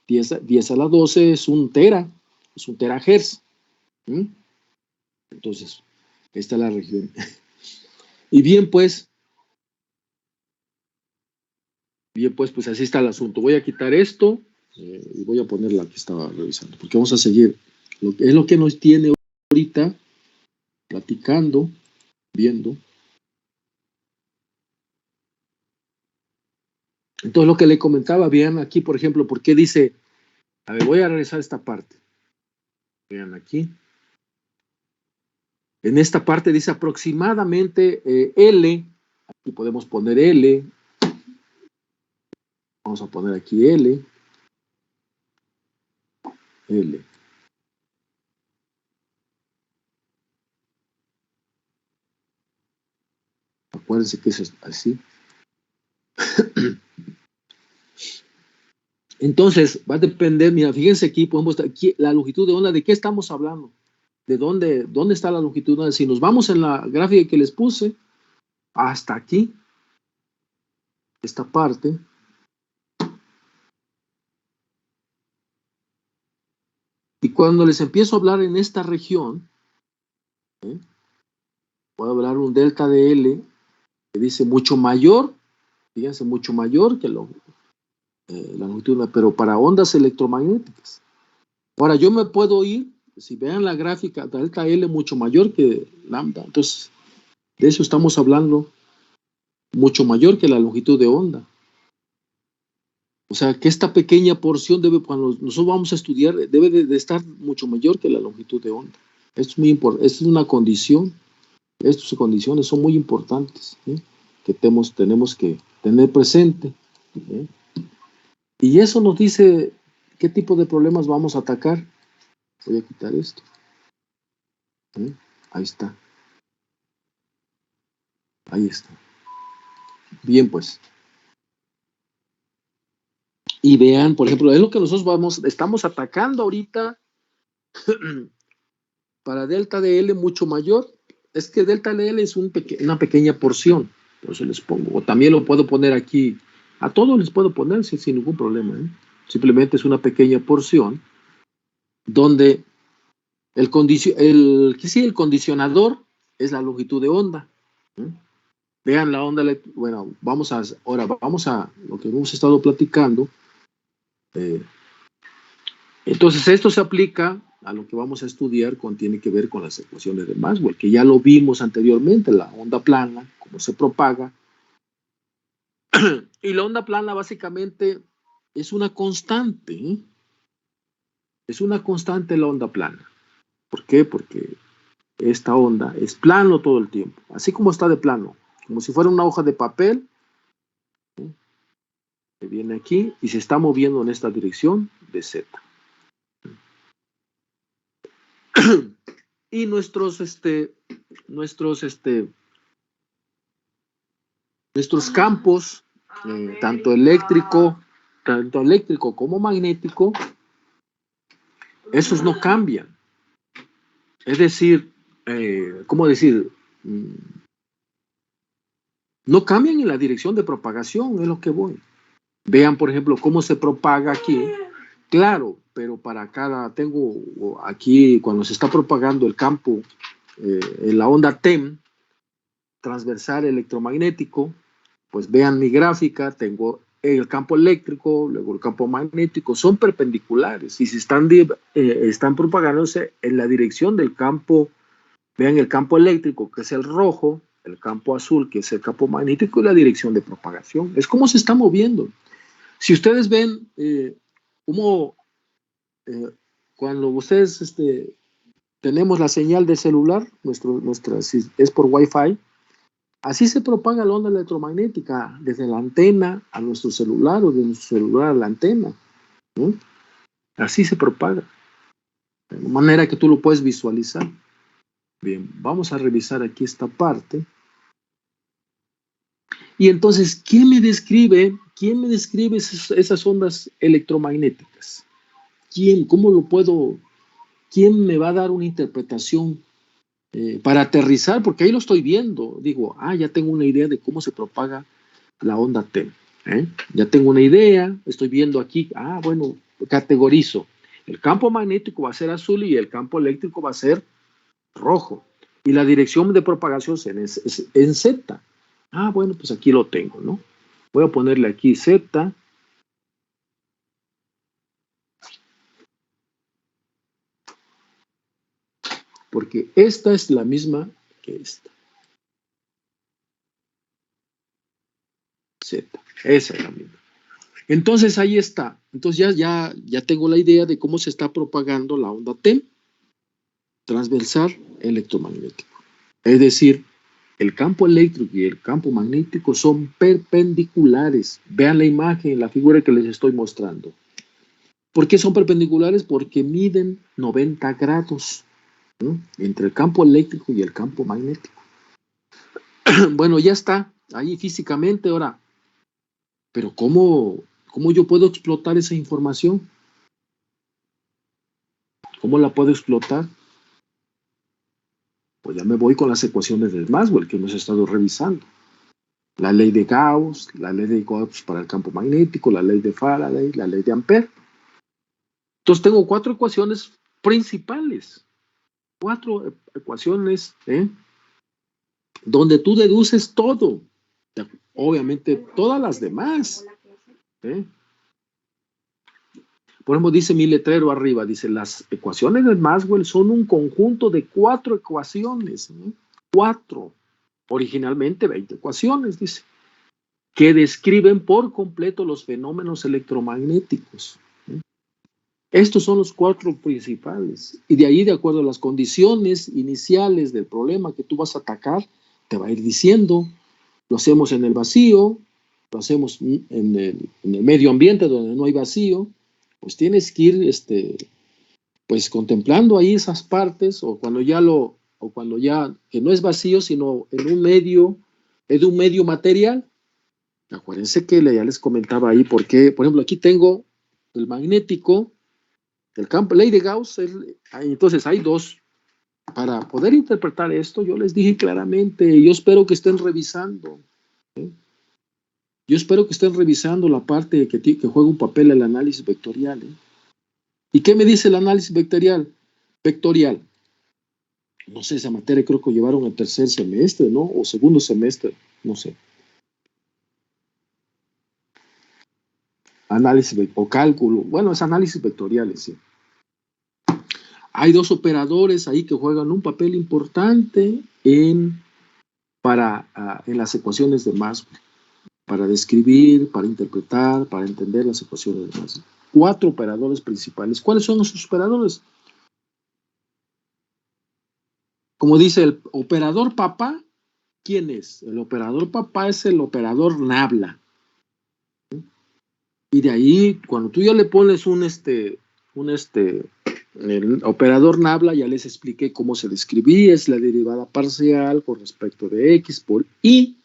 10 a la 12 es un terahertz. Entonces, esta es la región. Y bien, pues así está el asunto. Voy a quitar esto y voy a poner la que estaba revisando, porque vamos a seguir. Es lo que nos tiene ahorita platicando, viendo. Entonces, lo que le comentaba, vean aquí, por ejemplo, ¿por qué dice? A ver, voy a regresar a esta parte. Vean aquí. En esta parte dice aproximadamente L. Aquí podemos poner L. Vamos a poner aquí L. L. Acuérdense que eso es así. Entonces, va a depender, mira, fíjense aquí, podemos aquí la longitud de onda, ¿de qué estamos hablando? ¿De dónde está la longitud de onda? Si nos vamos en la gráfica que les puse, hasta aquí, esta parte, y cuando les empiezo a hablar en esta región, voy a hablar un delta de L, que dice mucho mayor, fíjense, mucho mayor que la longitud de onda, pero para ondas electromagnéticas. Ahora, yo me puedo ir, si vean la gráfica, delta L mucho mayor que lambda, entonces, de eso estamos hablando, mucho mayor que la longitud de onda. O sea, que esta pequeña porción cuando nosotros vamos a estudiar, debe de estar mucho mayor que la longitud de onda. Esto es muy importante, esto es una condición, estas condiciones son muy importantes, que tenemos que tener presente. Y eso nos dice qué tipo de problemas vamos a atacar. Voy a quitar esto. Ahí está. Ahí está. Bien, pues. Y vean, por ejemplo, es lo que nosotros estamos atacando ahorita para delta de L mucho mayor. Es que delta de L es una pequeña porción, por eso les pongo. O también lo puedo poner aquí, a todos les puedo poner sin ningún problema. Simplemente es una pequeña porción donde el condicionador es la longitud de onda. Vean la onda, bueno, ahora vamos a lo que hemos estado platicando. Entonces esto se aplica a lo que vamos a estudiar, tiene que ver con las ecuaciones de Maxwell, que ya lo vimos anteriormente, la onda plana, cómo se propaga. Y la onda plana básicamente es una constante, es una constante la onda plana. ¿Por qué? Porque esta onda es plano todo el tiempo, así como está de plano, como si fuera una hoja de papel, ¿sí? Que viene aquí y se está moviendo en esta dirección de Z. Y nuestros campos, tanto eléctrico como magnético, esos no cambian. Es decir, ¿cómo decir? No cambian en la dirección de propagación, es lo que voy. Vean, por ejemplo, cómo se propaga aquí. Claro, pero para cada, tengo aquí, cuando se está propagando el campo, en la onda TEM, transversal electromagnético, pues vean mi gráfica, tengo el campo eléctrico, luego el campo magnético, son perpendiculares y si están propagándose en la dirección del campo. Vean el campo eléctrico, que es el rojo, el campo azul, que es el campo magnético, y la dirección de propagación. Es como se está moviendo. Si ustedes ven cuando ustedes tenemos la señal de celular, si es por Wi-Fi, así se propaga la onda electromagnética, desde la antena a nuestro celular o de nuestro celular a la antena, ¿no? Así se propaga, de manera que tú lo puedes visualizar. Bien, vamos a revisar aquí esta parte. Y entonces, ¿quién me describe esas ondas electromagnéticas? ¿Quién? ¿Cómo lo puedo? ¿Quién me va a dar una interpretación para aterrizar? Porque ahí lo estoy viendo. Digo, ya tengo una idea de cómo se propaga la onda TEM. Ya tengo una idea, estoy viendo aquí, bueno, categorizo. El campo magnético va a ser azul y el campo eléctrico va a ser rojo. Y la dirección de propagación es en Z. Bueno, pues aquí lo tengo, ¿no? Voy a ponerle aquí Z. Porque esta es la misma que esta. Z. Esa es la misma. Entonces ahí está. Entonces ya tengo la idea de cómo se está propagando la onda TEM, transversal electromagnético. Es decir, el campo eléctrico y el campo magnético son perpendiculares. Vean la imagen, la figura que les estoy mostrando. ¿Por qué son perpendiculares? Porque miden 90 grados, ¿no? Entre el campo eléctrico y el campo magnético. Bueno, ya está ahí físicamente ahora. Pero ¿cómo yo puedo explotar esa información? ¿Cómo la puedo explotar? Pues ya me voy con las ecuaciones de Maxwell que hemos estado revisando. La ley de Gauss, la ley de Gauss para el campo magnético, la ley de Faraday, la ley de Ampère. Entonces tengo 4 ecuaciones principales. 4 ecuaciones, donde tú deduces todo. Obviamente todas las demás. Por ejemplo, dice mi letrero arriba, dice, las ecuaciones de Maxwell son un conjunto de 4 ecuaciones. 4. Originalmente 20 ecuaciones, dice, que describen por completo los fenómenos electromagnéticos. Estos son los 4 principales. Y de ahí, de acuerdo a las condiciones iniciales del problema que tú vas a atacar, te va a ir diciendo, lo hacemos en el vacío, lo hacemos en el medio ambiente donde no hay vacío, pues tienes que ir pues contemplando ahí esas partes, o cuando ya que no es vacío, sino en un medio material. Acuérdense que ya les comentaba ahí porque, por ejemplo, aquí tengo el magnético, el campo, ley de Gauss, entonces hay 2. Para poder interpretar esto, yo les dije claramente, yo espero que estén revisando. Yo espero que estén revisando la parte que juega un papel el análisis vectorial. ¿Y qué me dice el análisis vectorial? No sé, esa materia creo que llevaron el 3er semestre, ¿no? O 2º semestre, no sé. Análisis o cálculo, bueno, es análisis vectoriales, sí. Hay 2 operadores ahí que juegan un papel importante en las ecuaciones de Maxwell, para describir, para interpretar, para entender las ecuaciones de Maxwell. 4 operadores principales. ¿Cuáles son esos operadores? como dice el operador papá, ¿quién es? El operador papá es el operador nabla. Y de ahí, cuando tú ya le pones el operador nabla, ya les expliqué cómo se describía, es la derivada parcial con respecto de x por y,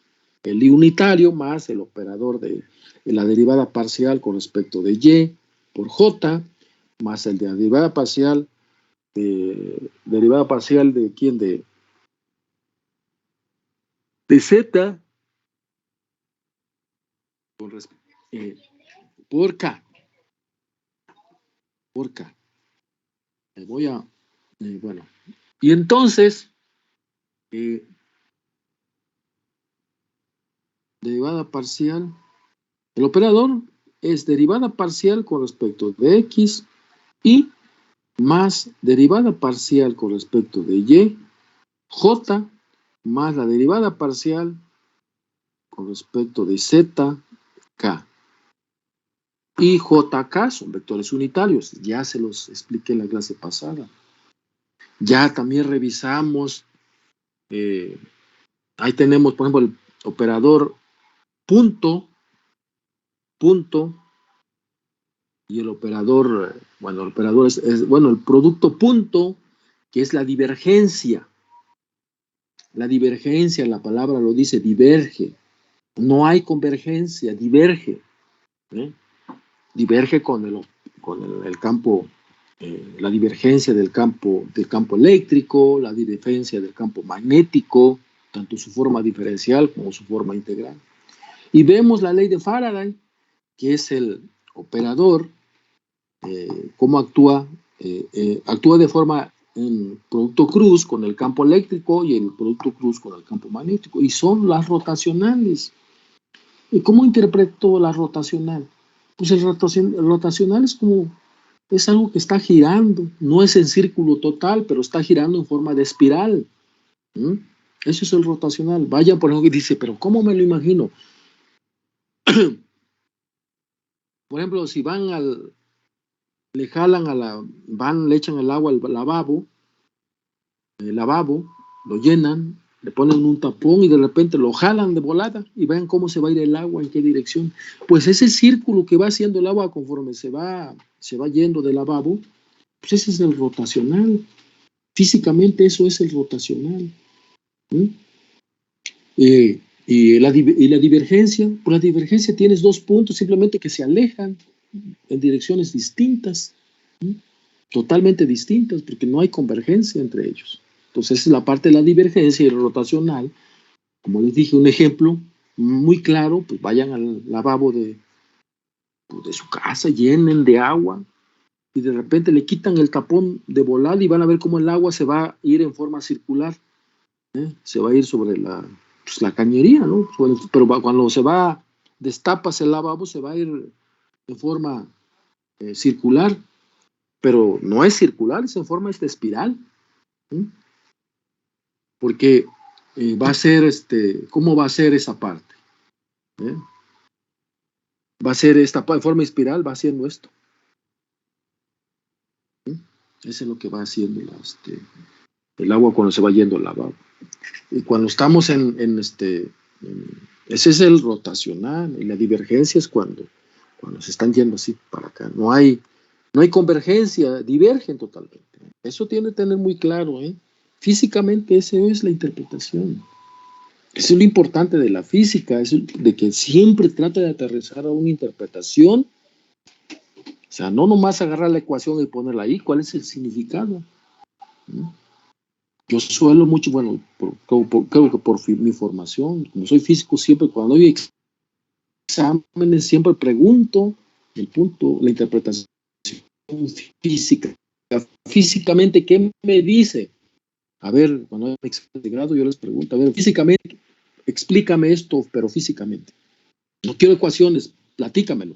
el i unitario más el operador de la derivada parcial con respecto de y por j, más el de la derivada parcial de quién, de z con por k, por k. Voy a, bueno, y entonces, derivada parcial, el operador es derivada parcial con respecto de x y más derivada parcial con respecto de y, j más la derivada parcial con respecto de z, k. Y jk son vectores unitarios, ya se los expliqué en la clase pasada. Ya también revisamos, ahí tenemos, por ejemplo, el operador punto, y el operador, bueno, el operador bueno, el producto punto, que es la divergencia. La divergencia, la palabra lo dice, diverge. No hay convergencia, diverge. Diverge con el campo, la divergencia del campo eléctrico, la divergencia del campo magnético, tanto su forma diferencial como su forma integral. Y vemos la ley de Faraday, que es el operador, cómo actúa, actúa de forma en producto cruz con el campo eléctrico y el producto cruz con el campo magnético, y son las rotacionales. ¿Y cómo interpreto la rotacional? Pues el rotacional es algo que está girando, no es en círculo total, pero está girando en forma de espiral. Eso es el rotacional. Vaya, por ejemplo, que dice, pero ¿cómo me lo imagino? Por ejemplo, si le jalan le echan el agua al lavabo, lo llenan, le ponen un tapón y de repente lo jalan de volada y vean cómo se va a ir el agua, en qué dirección. Pues ese círculo que va haciendo el agua conforme se va yendo del lavabo, pues ese es el rotacional. Físicamente eso es el rotacional. Y la divergencia, pues la divergencia tienes dos puntos simplemente que se alejan en direcciones distintas, totalmente distintas, porque no hay convergencia entre ellos. Entonces, esa es la parte de la divergencia y el rotacional. Como les dije, un ejemplo muy claro, pues vayan al lavabo de su casa, llenen de agua, y de repente le quitan el tapón de volada y van a ver cómo el agua se va a ir en forma circular. Se va a ir sobre la cañería, ¿no? Pero cuando destapas el lavabo, se va a ir en forma circular, pero no es circular, es en forma de espiral. Porque va a ser, ¿cómo va a ser esa parte? Va a ser esta en forma espiral, va haciendo esto. Eso es lo que va haciendo el agua cuando se va yendo al lavabo. Y cuando estamos ese es el rotacional, y la divergencia es cuando se están yendo así para acá. No hay convergencia, divergen totalmente. Eso tiene que tener muy claro, Físicamente esa es la interpretación. Eso es lo importante de la física, es de que siempre trata de aterrizar a una interpretación. O sea, no nomás agarrar la ecuación y ponerla ahí, ¿cuál es el significado? Yo suelo mucho, bueno, creo que por mi formación, como soy físico, siempre cuando hay exámenes, siempre pregunto el punto, la interpretación física. Físicamente, ¿qué me dice? A ver, cuando hay exámenes de grado, yo les pregunto, a ver, físicamente, explícame esto, pero físicamente. No quiero ecuaciones, platícamelo.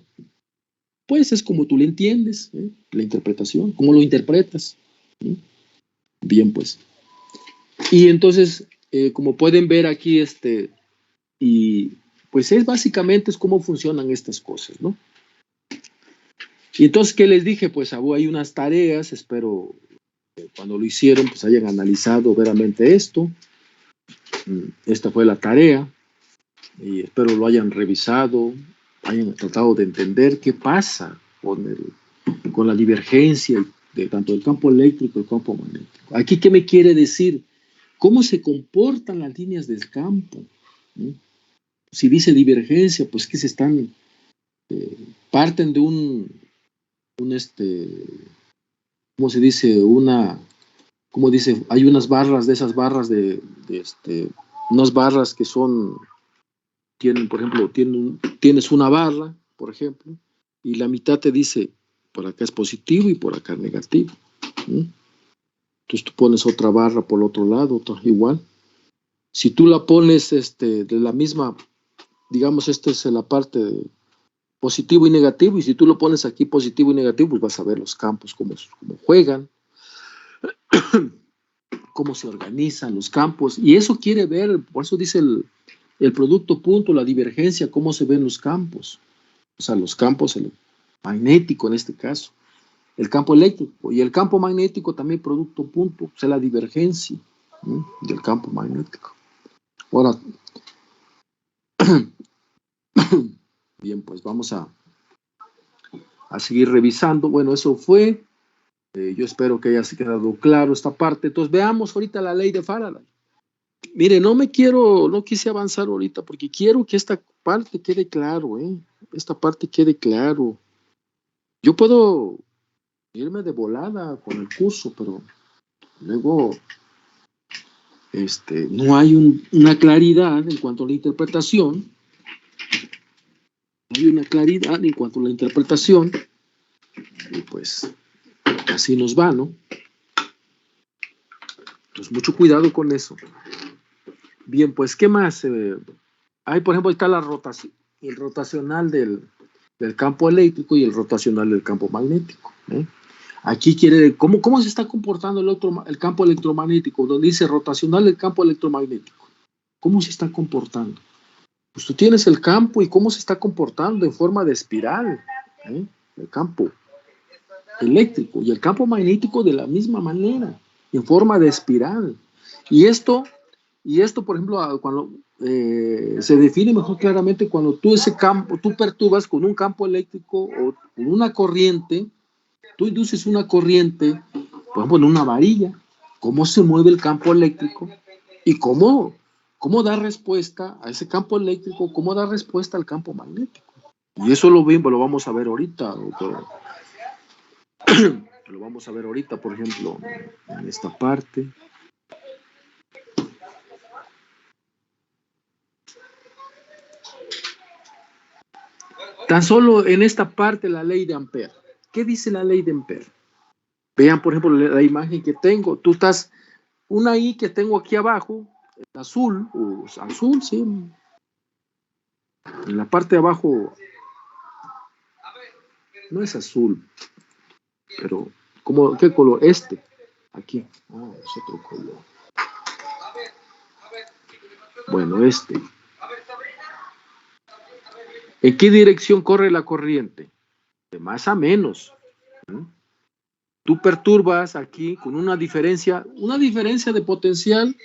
Pues es como tú le entiendes, la interpretación, cómo lo interpretas. Bien, pues. Y entonces, como pueden ver aquí, y pues básicamente es cómo funcionan estas cosas, ¿no? Y entonces, ¿qué les dije? Pues hay unas tareas, espero cuando lo hicieron, pues hayan analizado veramente esto. Esta fue la tarea y espero lo hayan revisado, hayan tratado de entender qué pasa con la divergencia de tanto el campo eléctrico y el campo magnético. Aquí, ¿qué me quiere decir? ¿Cómo se comportan las líneas del campo? ¿Mm? Si dice divergencia, pues que se están, parten de ¿cómo se dice? ¿Cómo dice? Hay unas barras, de esas barras unas barras que tienen, por ejemplo, tienes una barra, por ejemplo, y la mitad te dice, por acá es positivo y por acá es negativo. ¿Mm? Entonces tú pones otra barra por el otro lado, igual. Si tú la pones de la misma, digamos, esta es la parte de positivo y negativo, y si tú lo pones aquí positivo y negativo, pues vas a ver los campos, cómo juegan, cómo se organizan los campos, y eso quiere ver, por eso dice el producto punto, la divergencia, cómo se ven los campos, o sea, los campos, el magnético en este caso, el campo eléctrico, y el campo magnético también producto punto, o sea, la divergencia del campo magnético. Ahora, bien, pues vamos a seguir revisando. Bueno, eso fue. Yo espero que haya quedado claro esta parte. Entonces, veamos ahorita la ley de Faraday. Mire, no quise avanzar ahorita porque quiero que esta parte quede claro, Esta parte quede claro. Yo puedo irme de volada con el curso, pero luego no hay una claridad en cuanto a la interpretación. No hay una claridad en cuanto a la interpretación. Y pues así nos va, ¿no? Entonces, mucho cuidado con eso. Bien, pues, ¿qué más? Hay, por ejemplo, está el rotacional del campo eléctrico y el rotacional del campo magnético. Aquí ¿cómo se está comportando el campo electromagnético? Donde dice rotacional del campo electromagnético. ¿Cómo se está comportando? Pues tú tienes el campo y cómo se está comportando en forma de espiral. El campo eléctrico y el campo magnético de la misma manera, en forma de espiral. Y esto, por ejemplo, cuando se define mejor claramente cuando tú perturbas con un campo eléctrico o con una corriente, tú induces una corriente, por ejemplo, en una varilla, cómo se mueve el campo eléctrico y cómo da respuesta a ese campo eléctrico, cómo da respuesta al campo magnético. Y eso lo vamos a ver ahorita, doctor. Lo vamos a ver ahorita, por ejemplo, en esta parte. Tan solo en esta parte la ley de Ampère. ¿Qué dice la ley de Ampère? Vean, por ejemplo, la imagen que tengo. Tú estás, una I que tengo aquí abajo, azul, sí. En la parte de abajo, no es azul, pero, ¿qué color? Aquí. Es otro color. Bueno, ¿En qué dirección corre la corriente? De más a menos. Tú perturbas aquí con una diferencia de potencial,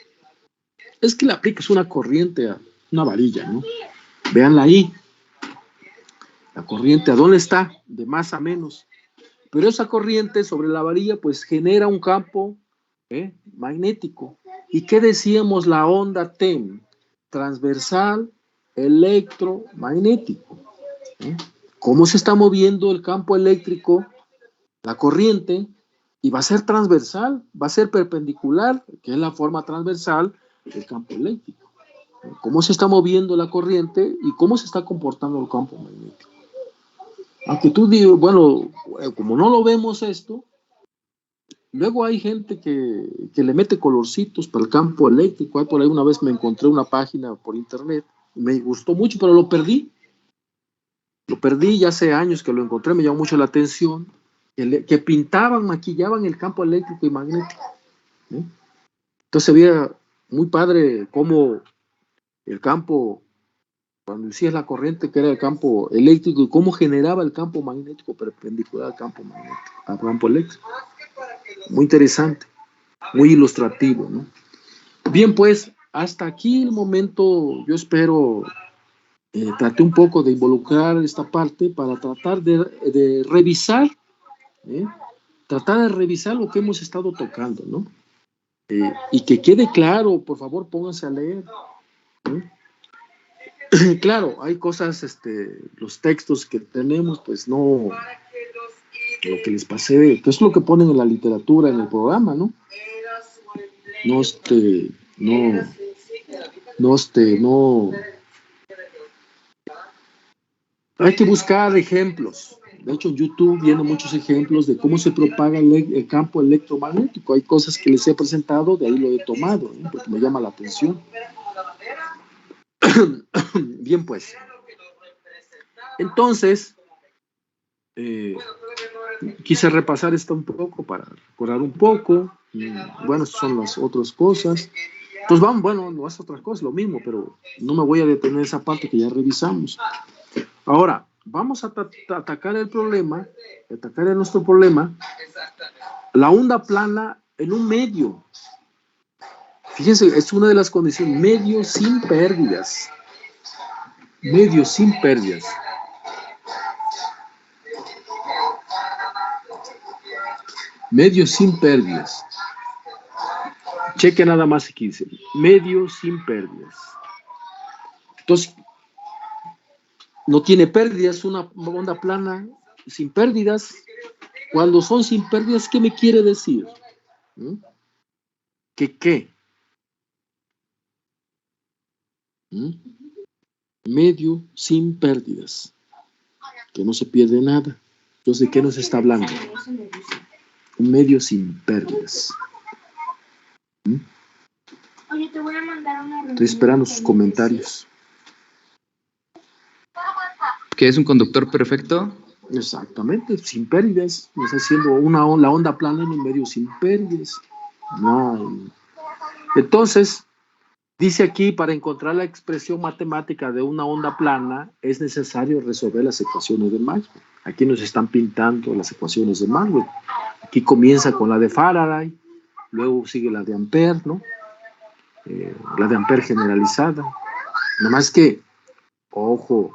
es que le aplicas una corriente a una varilla, ¿no? Veanla ahí. La corriente, ¿a dónde está? De más a menos. Pero esa corriente sobre la varilla, pues genera un campo magnético. ¿Y qué decíamos la onda TEM? Transversal electromagnético. ¿Cómo se está moviendo el campo eléctrico? La corriente, y va a ser transversal, va a ser perpendicular, que es la forma transversal del campo eléctrico. ¿Cómo se está moviendo la corriente y cómo se está comportando el campo magnético? Aunque tú digas, bueno, como no lo vemos esto, luego hay gente que le mete colorcitos para el campo eléctrico. Por ahí una vez me encontré una página por internet, me gustó mucho, pero lo perdí. Lo perdí ya hace años que lo encontré, me llamó mucho la atención, que pintaban, maquillaban el campo eléctrico y magnético. Entonces se veía muy padre cómo el campo, cuando decías la corriente que era el campo eléctrico y cómo generaba el campo magnético perpendicular al campo magnético, al campo eléctrico. muy interesante, muy ilustrativo, ¿no? Bien, pues, hasta aquí el momento, yo espero, traté un poco de involucrar esta parte para tratar de revisar, tratar de revisar lo que hemos estado tocando, ¿no? Y que quede claro, por favor, pónganse a leer, ¿no? Claro, hay cosas, los textos que tenemos, pues no, lo que les pasé, que es lo que ponen en la literatura, en el programa, ¿no? No, no. Hay que buscar ejemplos. De hecho, en YouTube vienen muchos ejemplos de cómo se propaga el campo electromagnético. Hay cosas que les he presentado, de ahí lo he tomado, ¿no? Porque me llama la atención. Bien, pues. Entonces, quise repasar esto un poco para recordar un poco. Bueno, estas son las otras cosas. Entonces, vamos, bueno, no es otra cosa, lo mismo, pero no me voy a detener en esa parte que ya revisamos. Ahora, vamos a atacar el problema, atacar nuestro problema, la onda plana en un medio. Fíjense, es una de las condiciones, medio sin pérdidas. Medio sin pérdidas. Medio sin pérdidas. Cheque nada más aquí, dice, medio sin pérdidas. Entonces, no tiene pérdidas, una onda plana sin pérdidas. Cuando son sin pérdidas, ¿qué me quiere decir? ¿Que qué? Medio sin pérdidas. Que no se pierde nada. Entonces, ¿de qué nos está hablando? Un medio sin pérdidas. Oye, te voy a mandar una. Estoy esperando sus comentarios. ¿Qué es un conductor perfecto? Exactamente, sin pérdidas. Me está haciendo la onda plana en un medio sin pérdidas. No. Entonces, dice aquí, para encontrar la expresión matemática de una onda plana, es necesario resolver las ecuaciones de Maxwell. Aquí nos están pintando las ecuaciones de Maxwell. Aquí comienza con la de Faraday, luego sigue la de Ampère, ¿no? La de Ampère generalizada. Nada más que, ojo,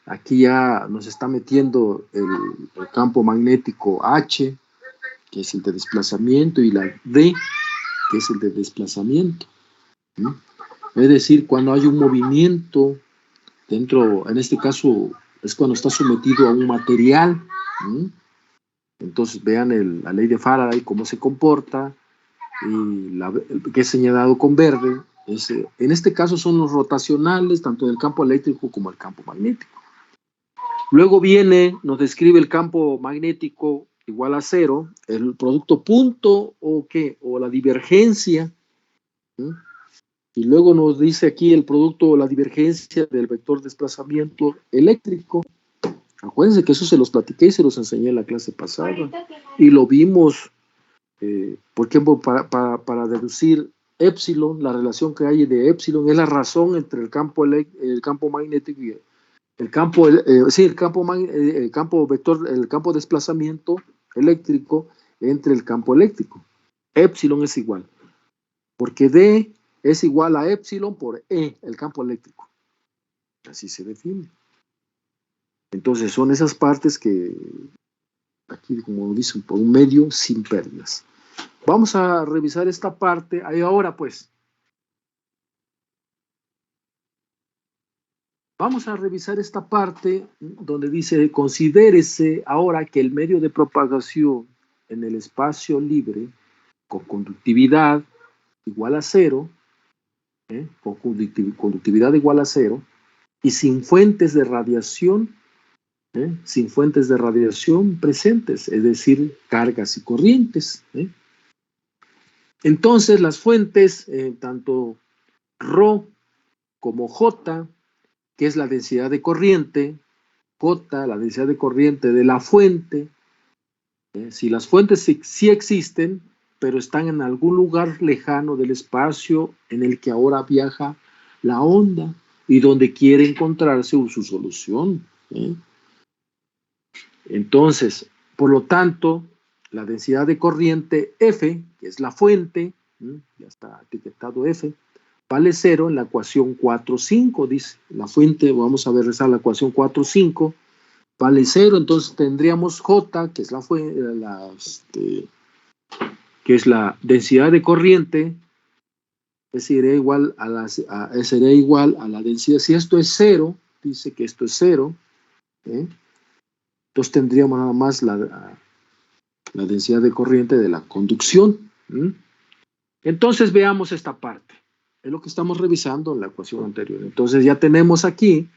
aquí ya nos está metiendo el campo magnético H, que es el de desplazamiento, y la D, que es el de desplazamiento. Es decir, cuando hay un movimiento dentro, en este caso, es cuando está sometido a un material. Entonces vean la ley de Faraday, cómo se comporta, y que es señalado con verde. En este caso son los rotacionales, tanto del campo eléctrico como el campo magnético. Luego nos describe el campo magnético igual a cero, el producto punto o la divergencia. Y luego nos dice aquí el producto o la divergencia del vector de desplazamiento eléctrico. Acuérdense que eso se los platiqué y se los enseñé en la clase pasada. Y lo vimos, por ejemplo, para deducir épsilon, la relación que hay de épsilon es la razón entre el campo magnético y el campo vector, el campo de desplazamiento eléctrico entre el campo eléctrico. Épsilon es igual, porque D es igual a épsilon por E, el campo eléctrico. Así se define. Entonces son esas partes que aquí, como dicen, por un medio sin pérdidas. Vamos a revisar esta parte. Ahí ahora pues. Vamos a revisar esta parte donde dice, considérese ahora que el medio de propagación en el espacio libre con conductividad igual a cero, con conductividad igual a cero, y sin fuentes de radiación, presentes, es decir, cargas y corrientes. Entonces las fuentes, tanto Rho como J, que es la densidad de corriente, J, la densidad de corriente de la fuente, si las fuentes sí existen, pero están en algún lugar lejano del espacio en el que ahora viaja la onda y donde quiere encontrarse su solución. Entonces, por lo tanto, la densidad de corriente F, que es la fuente, ya está etiquetado F, vale 0 en la ecuación 4,5, dice. La fuente, vamos a ver esa la ecuación 4,5, vale 0, entonces tendríamos J, que es la fuente, que es la densidad de corriente, sería igual a la densidad. Si esto es 0, dice que esto es 0, entonces tendríamos nada más la densidad de corriente de la conducción. Entonces veamos esta parte. Es lo que estamos revisando en la ecuación anterior. Entonces ya tenemos aquí,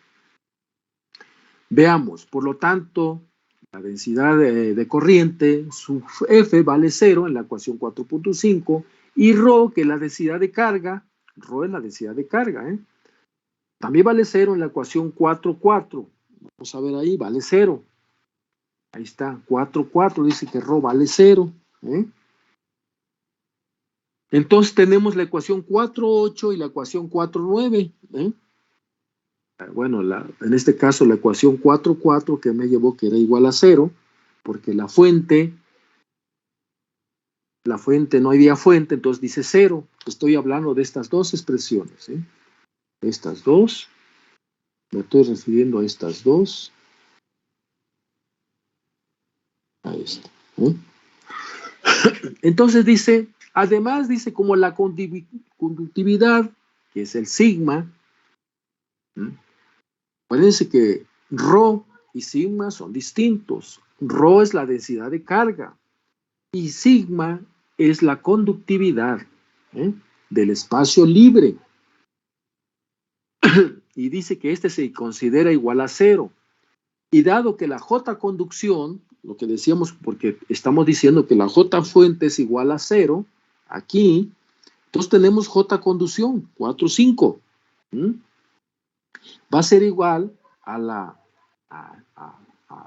veamos, por lo tanto, la densidad de corriente, su F vale 0 en la ecuación 4,5, y ρ, que es la densidad de carga, ρ es la densidad de carga, también vale 0 en la ecuación 4,4. Vamos a ver ahí, vale 0. Ahí está, 4,4 dice que ρ vale 0. Entonces tenemos la ecuación 4,8 y la ecuación 4,9. Bueno, en este caso la ecuación 4,4 que me llevó que era igual a 0, porque la fuente no había fuente, entonces dice 0. Estoy hablando de estas dos expresiones. Estas dos, me estoy refiriendo a estas dos. A esta. Entonces dice, además dice como la conductividad, que es el sigma, acuérdense que ρ y sigma son distintos. ρ es la densidad de carga y sigma es la conductividad del espacio libre. Y dice que este se considera igual a 0. Y dado que la J conducción, lo que decíamos, porque estamos diciendo que la J fuente es igual a 0, aquí, entonces tenemos J conducción, 4,5. Va a ser igual a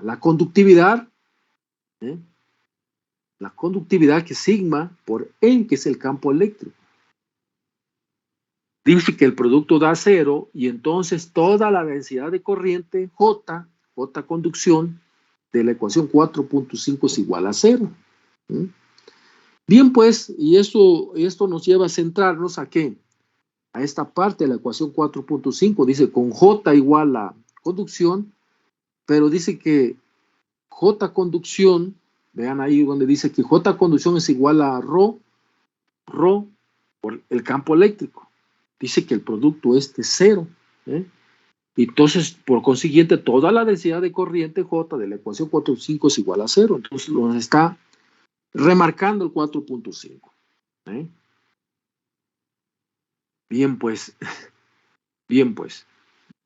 la conductividad, la conductividad que es sigma por N, que es el campo eléctrico. Dice que el producto da 0 y entonces toda la densidad de corriente J conducción de la ecuación 4,5 es igual a 0. Bien, pues, y esto nos lleva a centrarnos a ¿qué? A esta parte de la ecuación 4,5. Dice con J igual a conducción, pero dice que J conducción, vean ahí donde dice que J conducción es igual a ρ por el campo eléctrico. Dice que el producto es de 0. Entonces, por consiguiente, toda la densidad de corriente J de la ecuación 4,5 es igual a 0. Entonces, nos está remarcando el 4,5. Bien, pues,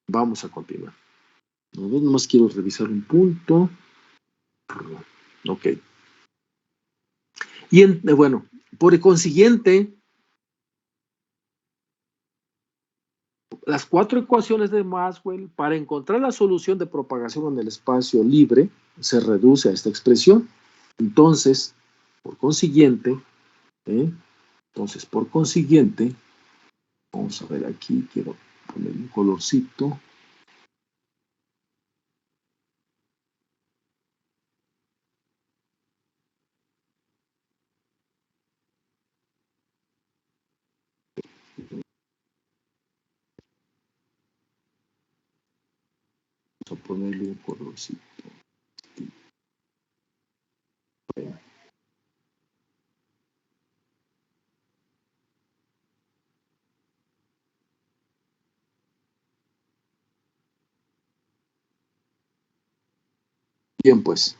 vamos a continuar. Nomás quiero revisar un punto. Ok. Y bueno, por consiguiente, las 4 ecuaciones de Maxwell, para encontrar la solución de propagación en el espacio libre, se reduce a esta expresión. Entonces, por consiguiente, vamos a ver aquí, quiero poner un colorcito. Vamos a ponerle un colorcito. Bien, pues.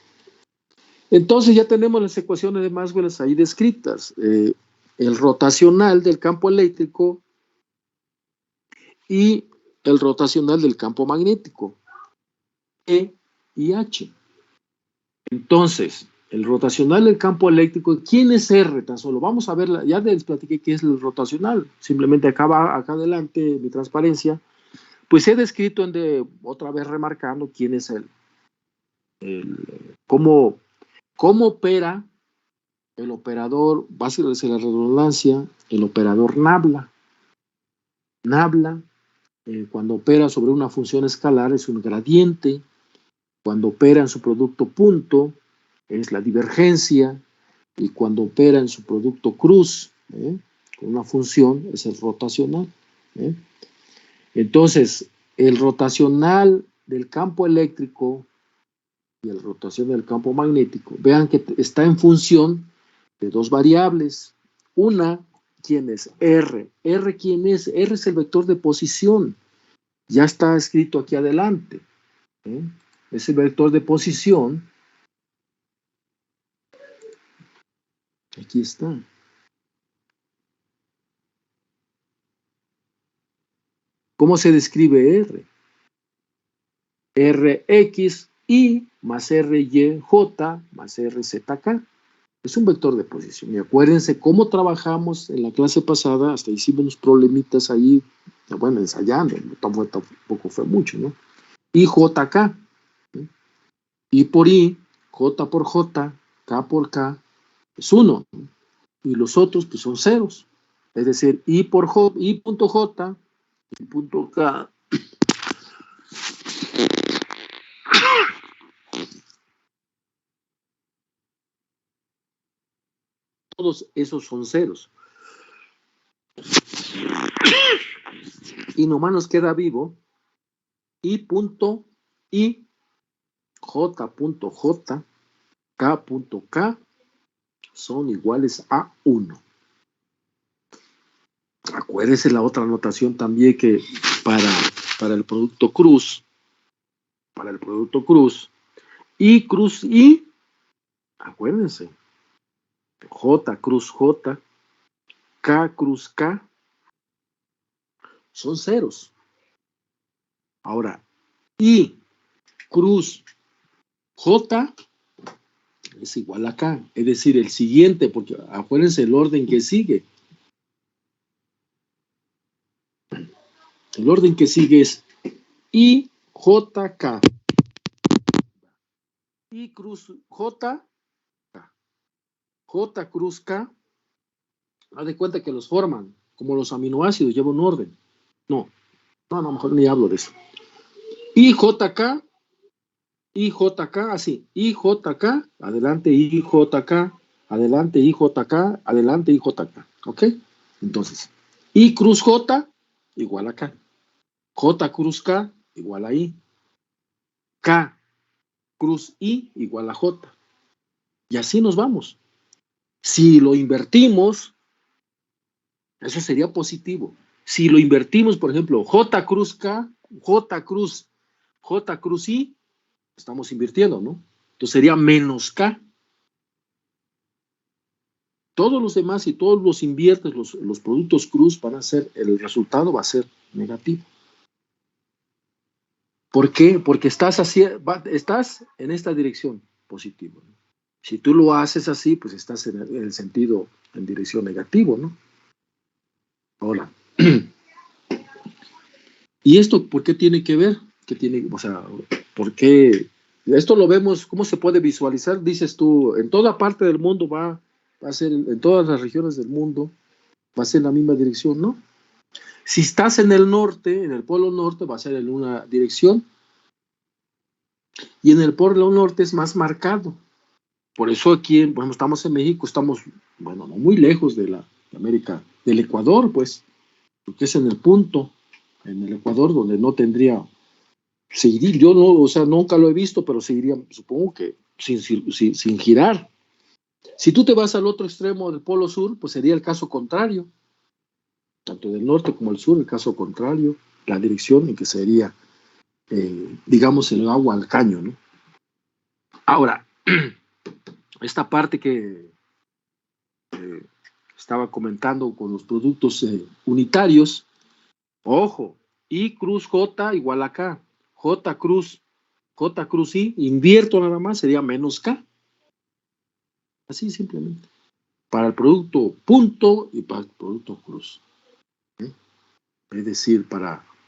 Entonces ya tenemos las ecuaciones de Maxwell ahí descritas. El rotacional del campo eléctrico y el rotacional del campo magnético, E y H. Entonces, el rotacional del campo eléctrico, ¿quién es R? Tan solo vamos a ver, ya les platiqué qué es el rotacional, simplemente acá adelante mi transparencia, pues he descrito, otra vez remarcando quién es cómo opera el operador, base de la redundancia, el operador nabla. Nabla, cuando opera sobre una función escalar, es un gradiente. Cuando opera en su producto punto, es la divergencia. y cuando opera en su producto cruz, con una función, es el rotacional. Entonces, el rotacional del campo eléctrico y el rotacional del campo magnético, vean que está en función de dos variables. Una, ¿quién es? R. ¿R quién es? R es el vector de posición. Ya está escrito aquí adelante. Es el vector de posición. Aquí está. ¿Cómo se describe R? RXY más RYJ más RZK. Es un vector de posición. Y acuérdense cómo trabajamos en la clase pasada, hasta hicimos unos problemitas ahí, bueno, ensayando, tampoco fue mucho, ¿no? Y JK. I por I, J por J, K por K, es 1. Y los otros, pues son ceros. Es decir, I por J, I punto J, I punto K. Todos esos son ceros. Y nomás nos queda vivo I punto I, J punto J, K punto K son iguales a 1. Acuérdese la otra notación también que para el producto cruz, I cruz I, acuérdense, J cruz J, K cruz K, son ceros. Ahora, I cruz J es igual a K, es decir, el siguiente, porque acuérdense el orden que sigue. El orden que sigue es IJK. I cruz J, K. J cruz K, haz de cuenta que los forman, como los aminoácidos, lleva un orden. No, mejor ni hablo de eso. IJK, así, IJK, adelante IJK, adelante IJK, adelante IJK, ¿ok? Entonces, I cruz J igual a K, J cruz K igual a I, K cruz I igual a J, y así nos vamos. Si lo invertimos, eso sería positivo. Si lo invertimos, por ejemplo, J cruz K, J cruz I, estamos invirtiendo, ¿no? Entonces sería menos K. Todos los demás, si todos los inviertes, los productos cruz van a ser, el resultado va a ser negativo. ¿Por qué? Porque estás en esta dirección positiva, ¿no? Si tú lo haces así, pues estás en el sentido, en dirección negativo, ¿no? Ahora, ¿y esto por qué tiene que ver? ¿Por qué? Esto lo vemos, ¿cómo se puede visualizar? Dices tú, en toda parte del mundo va a ser, en todas las regiones del mundo, va a ser en la misma dirección, ¿no? Si estás en el norte, en el polo norte, va a ser en una dirección, y en el polo norte es más marcado. Por eso aquí, por ejemplo, estamos en México, estamos, bueno, no muy lejos de América, del Ecuador, pues, porque es en el punto, en el Ecuador, donde no tendría, seguiría, yo no, o sea, nunca lo he visto, pero seguiría, supongo que sin girar. Si tú te vas al otro extremo del polo sur, pues sería el caso contrario, tanto del norte como del sur, el caso contrario, la dirección en que sería, digamos, el agua al caño, ¿no? Ahora, esta parte que estaba comentando con los productos unitarios, ojo, I cruz J igual a K, J cruz I, invierto nada más, sería menos K. Así simplemente. Para el producto punto y para el producto cruz. Es decir,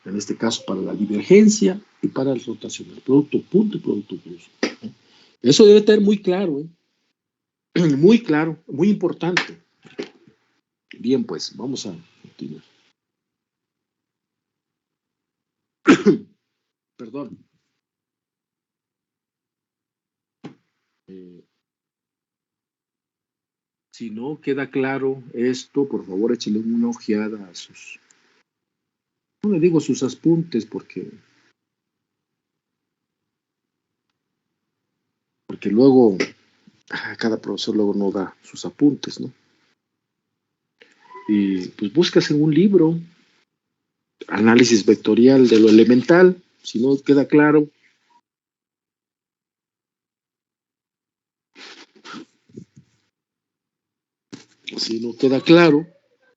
en este caso, para la divergencia y para el rotacional. Producto punto y producto cruz. Eso debe estar muy claro, muy claro, muy importante. Bien, pues, vamos a continuar. Perdón. Si no queda claro esto, por favor échale una ojeada a sus, no le digo sus apuntes porque luego cada profesor luego no da sus apuntes, ¿no? Y pues buscas en un libro análisis vectorial de lo elemental, si no queda claro. Si no queda claro,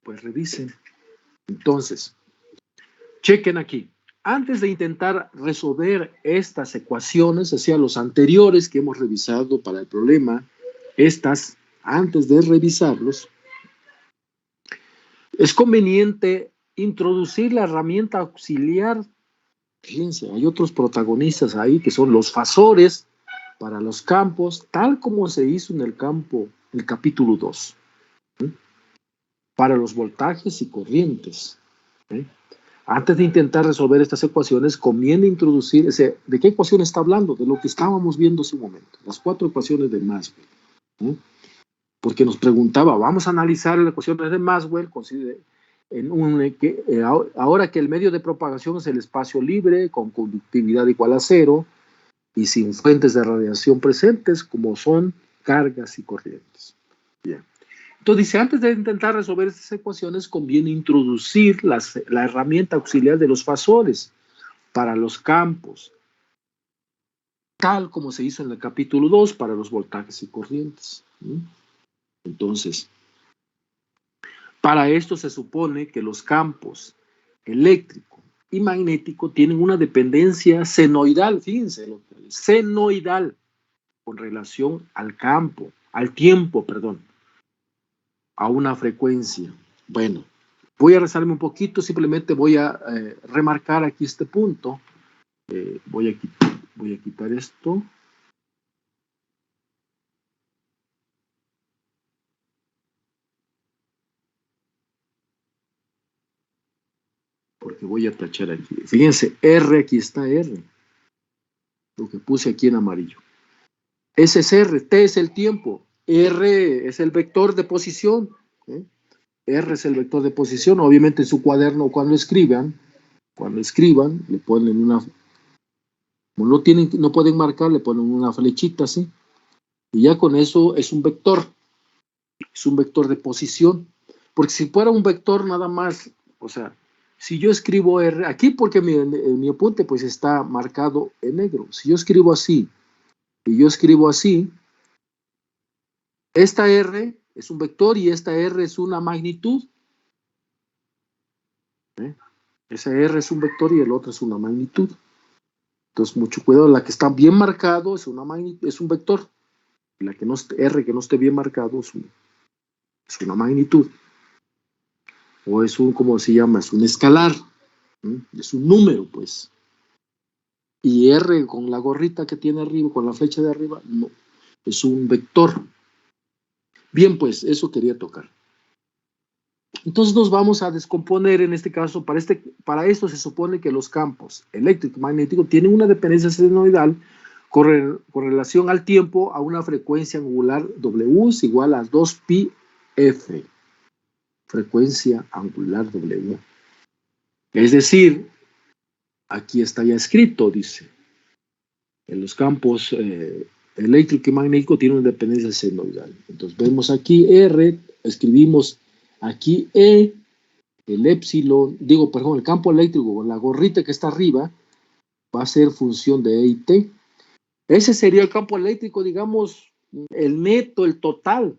pues revisen. Entonces, chequen aquí. Antes de intentar resolver estas ecuaciones, hacia los anteriores que hemos revisado para el problema, antes de revisarlos, es conveniente introducir la herramienta auxiliar. Fíjense, hay otros protagonistas ahí que son los fasores para los campos, tal como se hizo en el capítulo 2. Para los voltajes y corrientes. Antes de intentar resolver estas ecuaciones, conviene introducir ¿de qué ecuación está hablando? De lo que estábamos viendo hace un momento, las 4 ecuaciones de Maxwell. Porque nos preguntaba, vamos a analizar las ecuaciones de Maxwell, ahora que el medio de propagación es el espacio libre, con conductividad igual a 0, y sin fuentes de radiación presentes, como son cargas y corrientes. Bien. Entonces dice, antes de intentar resolver estas ecuaciones, conviene introducir la herramienta auxiliar de los fasores para los campos, tal como se hizo en el capítulo 2 para los voltajes y corrientes. Entonces, para esto se supone que los campos eléctrico y magnético tienen una dependencia senoidal, fíjense, senoidal, con relación al tiempo, a una frecuencia. Bueno, voy a rezarme un poquito, simplemente voy a remarcar aquí este punto. Voy a quitar esto. Porque voy a tachar aquí. Fíjense, R, aquí está R. Lo que puse aquí en amarillo. Ese es R, T es el tiempo. R es el vector de posición. R es el vector de posición. Obviamente en su cuaderno cuando escriban, le ponen una, como no pueden marcar, le ponen una flechita así. Y ya con eso es un vector. Es un vector de posición. Porque si fuera un vector nada más, o sea, si yo escribo R, aquí porque mi apunte pues está marcado en negro. Si yo escribo así, y yo escribo así, esta R es un vector y esta R es una magnitud. Esa R es un vector y el otro es una magnitud. Entonces, mucho cuidado. La que está bien marcado es un vector. La que no R que no esté bien marcado es una magnitud. O es ¿cómo se llama? Es un escalar. Es un número, pues. Y R con la gorrita que tiene arriba, con la flecha de arriba, no. Es un vector. Bien, pues, eso quería tocar. Entonces nos vamos a descomponer en este caso. Para esto se supone que los campos eléctrico y magnético tienen una dependencia senoidal con relación al tiempo a una frecuencia angular W es igual a 2pi F. Frecuencia angular W. Es decir, aquí está ya escrito, dice, en los campos eléctrico y magnético tienen una dependencia senoidal. Entonces vemos aquí R, escribimos aquí E, el épsilon, el campo eléctrico con la gorrita que está arriba va a ser función de E y T. Ese sería el campo eléctrico, digamos, el neto, el total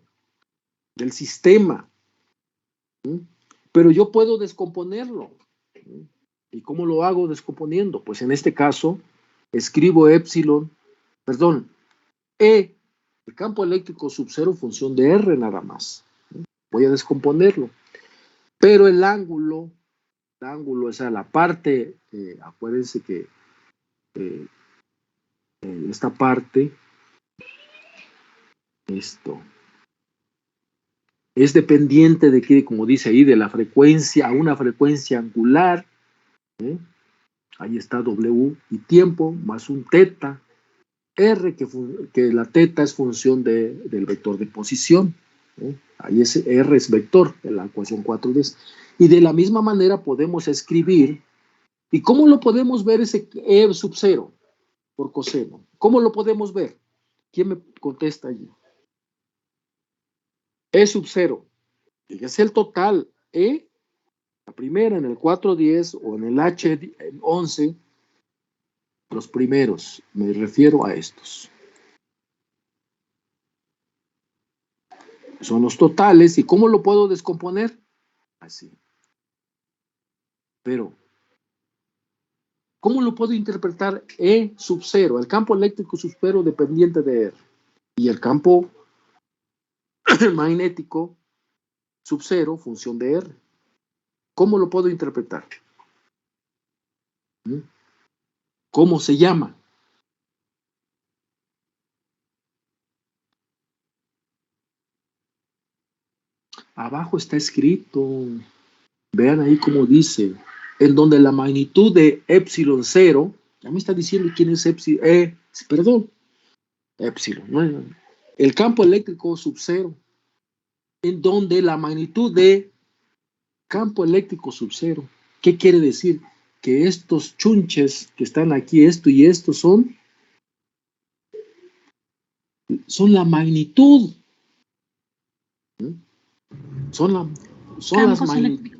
del sistema. Pero yo puedo descomponerlo. ¿Y cómo lo hago descomponiendo? Pues en este caso, escribo epsilon, E, el campo eléctrico sub 0 función de R nada más. Voy a descomponerlo. Pero el ángulo, o sea, la parte, acuérdense que esta parte, esto, es dependiente de que, como dice ahí, de la frecuencia, a una frecuencia angular, ahí está W y tiempo, más un teta, R, que la teta es función del vector de posición. Ahí ese R es vector en la ecuación 410. Y de la misma manera podemos escribir. ¿Y cómo lo podemos ver ese E sub 0 por coseno? ¿Cómo lo podemos ver? ¿Quién me contesta allí? E sub 0. Es el total. E, la primera en el 410 o en el H 11, los primeros. Me refiero a estos. Son los totales. ¿Y cómo lo puedo descomponer? Así. Pero, ¿cómo lo puedo interpretar? E sub 0, el campo eléctrico sub 0 dependiente de R. Y el campo magnético sub 0, función de R. ¿Cómo lo puedo interpretar? ¿Cómo se llama? Abajo está escrito. Vean ahí cómo dice. En donde la magnitud de epsilon 0, ya me está diciendo quién es epsilon. Perdón. Epsilon. No, el campo eléctrico sub 0. En donde la magnitud de campo eléctrico sub 0. ¿Qué quiere decir? Que estos chunches que están aquí, esto y esto, son la magnitud. Son las magnitudes.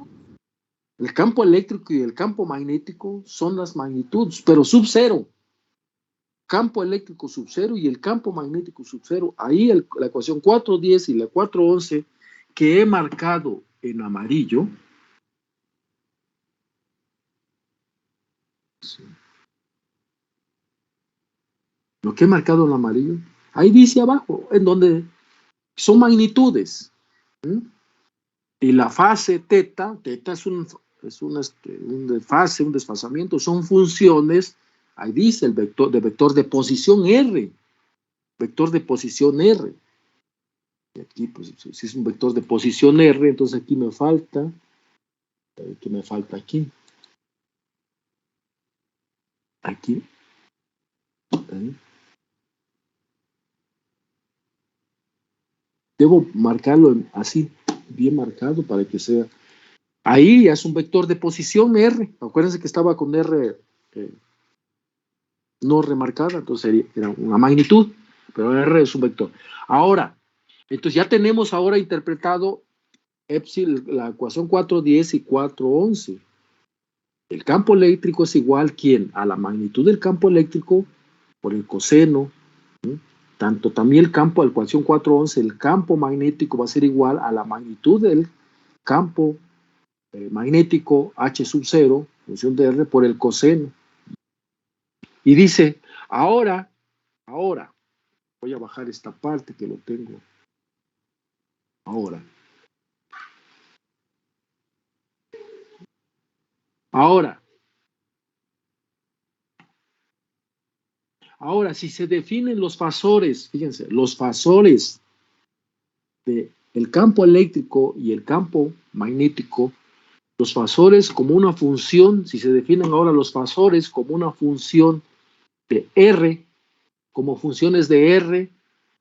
El campo eléctrico y el campo magnético son las magnitudes, pero sub 0. Campo eléctrico sub 0 y el campo magnético sub 0. Ahí la ecuación 410 y la 411 que he marcado en amarillo. Lo que he marcado en amarillo, ahí dice abajo, en donde son magnitudes. Y la fase teta es un desfase, un desfasamiento, son funciones. Ahí dice el vector de posición R. Vector de posición R. Y aquí, pues, si es un vector de posición R, entonces aquí me falta. ¿Qué me falta aquí? Aquí. Debo marcarlo así, bien marcado para que sea. Ahí es un vector de posición R. Acuérdense que estaba con R no remarcada, entonces era una magnitud, pero R es un vector. Ahora, entonces ya tenemos ahora interpretado epsilon, la ecuación 410 y 411. El campo eléctrico es igual, ¿quién? A la magnitud del campo eléctrico por el coseno. Tanto también el campo, la ecuación 411, el campo magnético va a ser igual a la magnitud del campo magnético H sub 0, función de R, por el coseno. Y dice, ahora, voy a bajar esta parte que lo tengo. Ahora, si se definen los fasores, fíjense, los fasores del campo eléctrico y el campo magnético, los fasores como una función, si se definen ahora los fasores como una función de R, como funciones de R,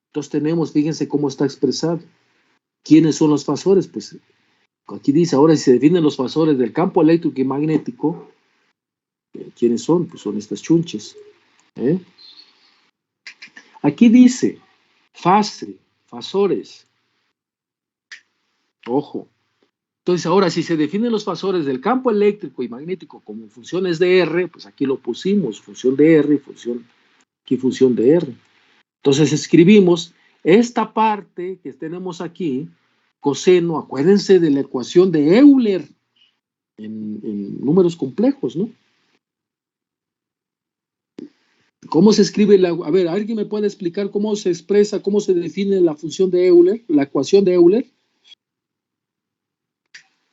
entonces tenemos, fíjense cómo está expresado. ¿Quiénes son los fasores? Pues aquí dice, ahora si se definen los fasores del campo eléctrico y magnético, ¿quiénes son? Pues son estas chunches. Aquí dice, fasores. Ojo. Entonces ahora si se definen los fasores del campo eléctrico y magnético como funciones de R, pues aquí lo pusimos, función de R y función de R. Entonces escribimos esta parte que tenemos aquí, coseno, acuérdense de la ecuación de Euler en números complejos, ¿no? ¿Cómo se escribe a ver, ¿alguien me puede explicar cómo se expresa, cómo se define la función de Euler, la ecuación de Euler?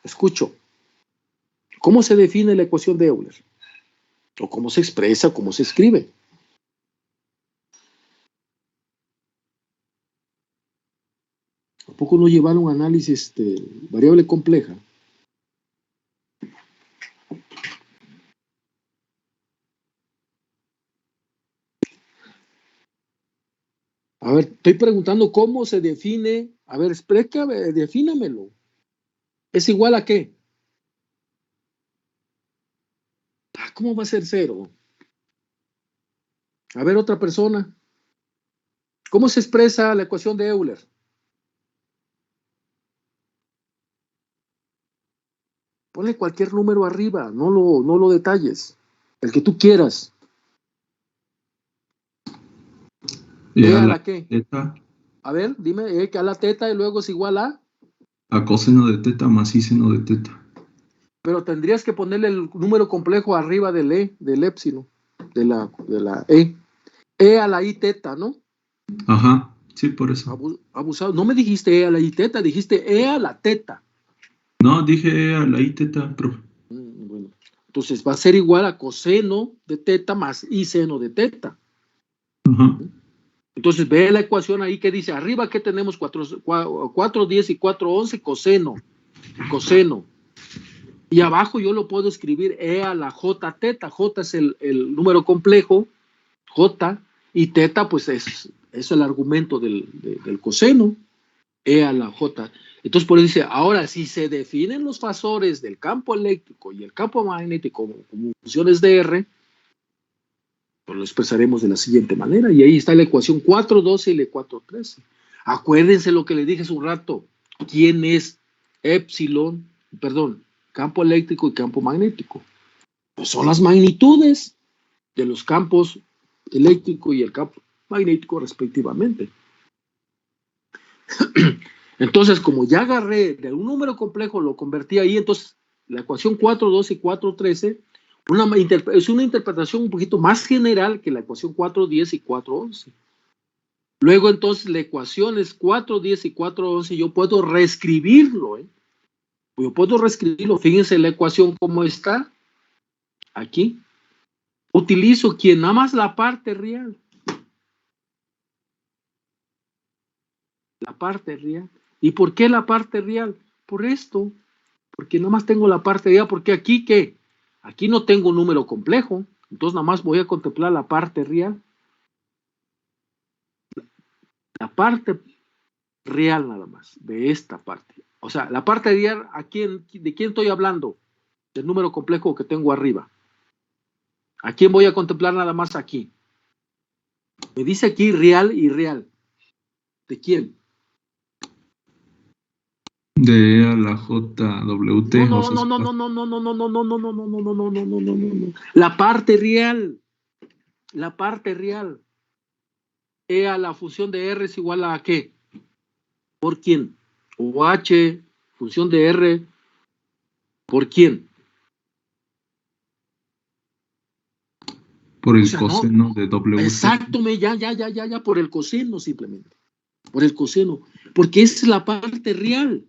Escucho. ¿Cómo se define la ecuación de Euler? ¿O cómo se expresa, cómo se escribe? ¿A poco no llevaron análisis variable compleja? A ver, estoy preguntando cómo se define. A ver, explícame, defínamelo. ¿Es igual a qué? ¿Cómo va a ser 0? A ver, otra persona. ¿Cómo se expresa la ecuación de Euler? Ponle cualquier número arriba, no lo detalles. El que tú quieras. E ¿E a a la la qué? teta, A ver, dime, E que a la teta y luego es igual a... a coseno de teta más i seno de teta. Pero tendrías que ponerle el número complejo arriba del E, del épsilon, de la E. E a la I teta, ¿no? Ajá, sí, por eso. Abusado. No me dijiste E a la I teta, dijiste E a la teta. No, dije e a la i teta, profe. Bueno, entonces va a ser igual a coseno de teta más I seno de teta. Ajá. Entonces ve la ecuación ahí que dice, arriba que tenemos 410 y 411 coseno. Y abajo yo lo puedo escribir E a la J teta. J es el número complejo, J, y teta pues es el argumento del coseno, E a la J. Entonces por eso dice, ahora si se definen los fasores del campo eléctrico y el campo magnético como funciones de R, pues lo expresaremos de la siguiente manera, y ahí está la ecuación 4.12 y la 4.13. Acuérdense lo que le dije hace un rato, ¿quién es campo eléctrico y campo magnético? Pues son las magnitudes de los campos eléctrico y el campo magnético respectivamente. Entonces, como ya agarré de un número complejo, lo convertí ahí, entonces la ecuación 4.12 y 4.13 es una interpretación un poquito más general que la ecuación 4.10 y 4.11. Luego, entonces, la ecuación es 4.10 y 4.11, yo puedo reescribirlo, fíjense la ecuación como está, aquí. Utilizo nada más la parte real. La parte real. ¿Y por qué la parte real? Por esto, porque nada más tengo la parte real, porque aquí, ¿qué? Aquí no tengo un número complejo, entonces nada más voy a contemplar la parte real. La parte real nada más, de esta parte. O sea, la parte real, ¿de quién estoy hablando? Del número complejo que tengo arriba. ¿A quién voy a contemplar nada más aquí? Me dice aquí real y real. ¿De quién? De e a la JWT. No. La parte real. La parte real. E a la función de R es igual a ¿qué? ¿Por quién? O H, función de R, ¿por quién? Por el coseno de WT. Exacto, ya, por el coseno simplemente. Por el coseno. Porque esa es la parte real.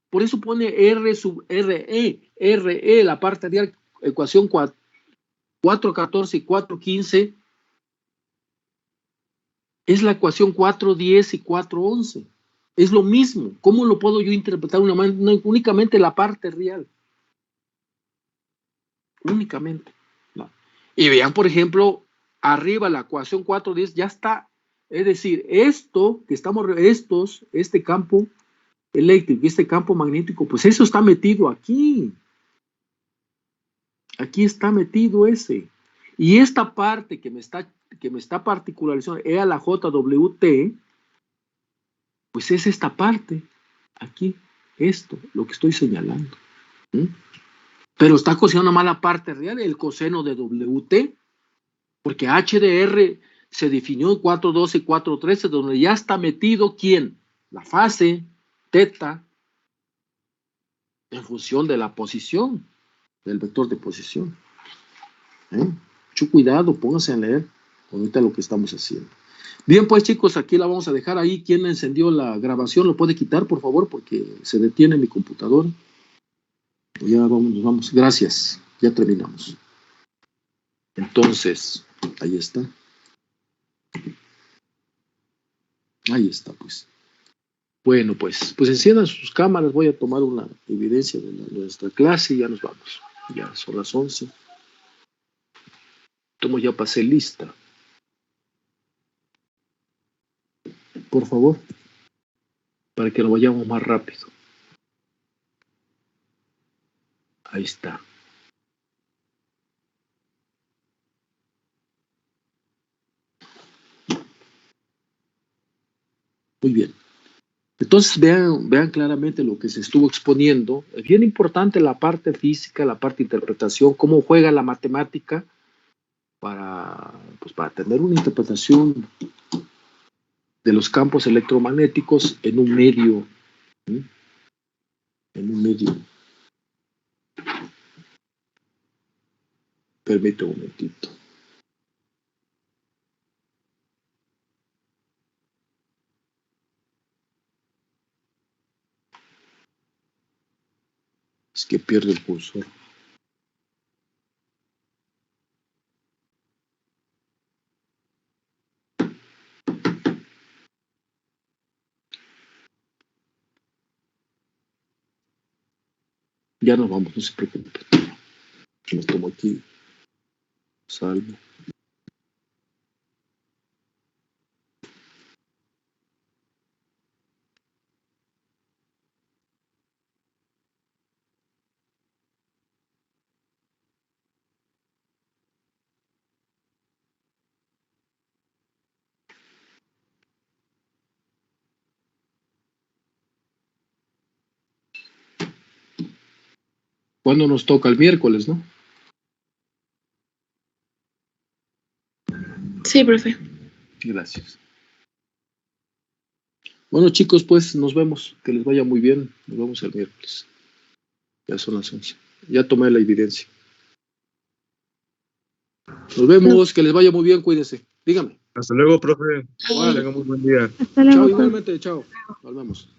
Por eso pone R sub RE, la parte real, ecuación 4.14 y 4.15. Es la ecuación 4.10 y 4.11. Es lo mismo. ¿Cómo lo puedo yo interpretar únicamente la parte real? Únicamente. No. Y vean, por ejemplo, arriba la ecuación 4.10 ya está. Es decir, este campo eléctrico y este campo magnético, pues eso está metido aquí. Aquí está metido ese. Y esta parte que me está particularizando, E a la JWT, pues es esta parte. Aquí, esto, lo que estoy señalando. ¿Mm? Pero está cocinando más la parte real, el coseno de WT, porque HDR se definió en 4.12 y 4.13, donde ya está metido ¿quién? La fase teta en función de la posición, del vector de posición. Mucho cuidado, pónganse a leer ahorita lo que estamos haciendo. Bien, pues chicos, aquí la vamos a dejar ahí. ¿Quién encendió la grabación? ¿Lo puede quitar, por favor? Porque se detiene mi computadora. Ya vamos. Gracias. Ya terminamos. Entonces, ahí está. Ahí está, pues. Bueno, pues enciendan sus cámaras. Voy a tomar una evidencia de nuestra clase y ya nos vamos. Ya son las 11. Ya pasé lista. por favor, para que lo vayamos más rápido. Ahí está. Muy bien. Entonces vean claramente lo que se estuvo exponiendo. Es bien importante la parte física, la parte de interpretación, cómo juega la matemática para tener una interpretación de los campos electromagnéticos en un medio. ¿Sí? En un medio. Permítame un momentito. Es que pierde el cursor. Ya nos vamos, no se preocupen. Nos tomo aquí. Salvo. ¿Cuándo nos toca? El miércoles, ¿no? Sí, profe. Gracias. Bueno, chicos, pues nos vemos. Que les vaya muy bien. Nos vemos el miércoles. Ya son las 11. Ya tomé la evidencia. Nos vemos. Que les vaya muy bien. Cuídense. Dígame. Hasta luego, profe. Órale. Tenga muy buen día. Hasta Chao, luego. igualmente. Chao. Nos vemos.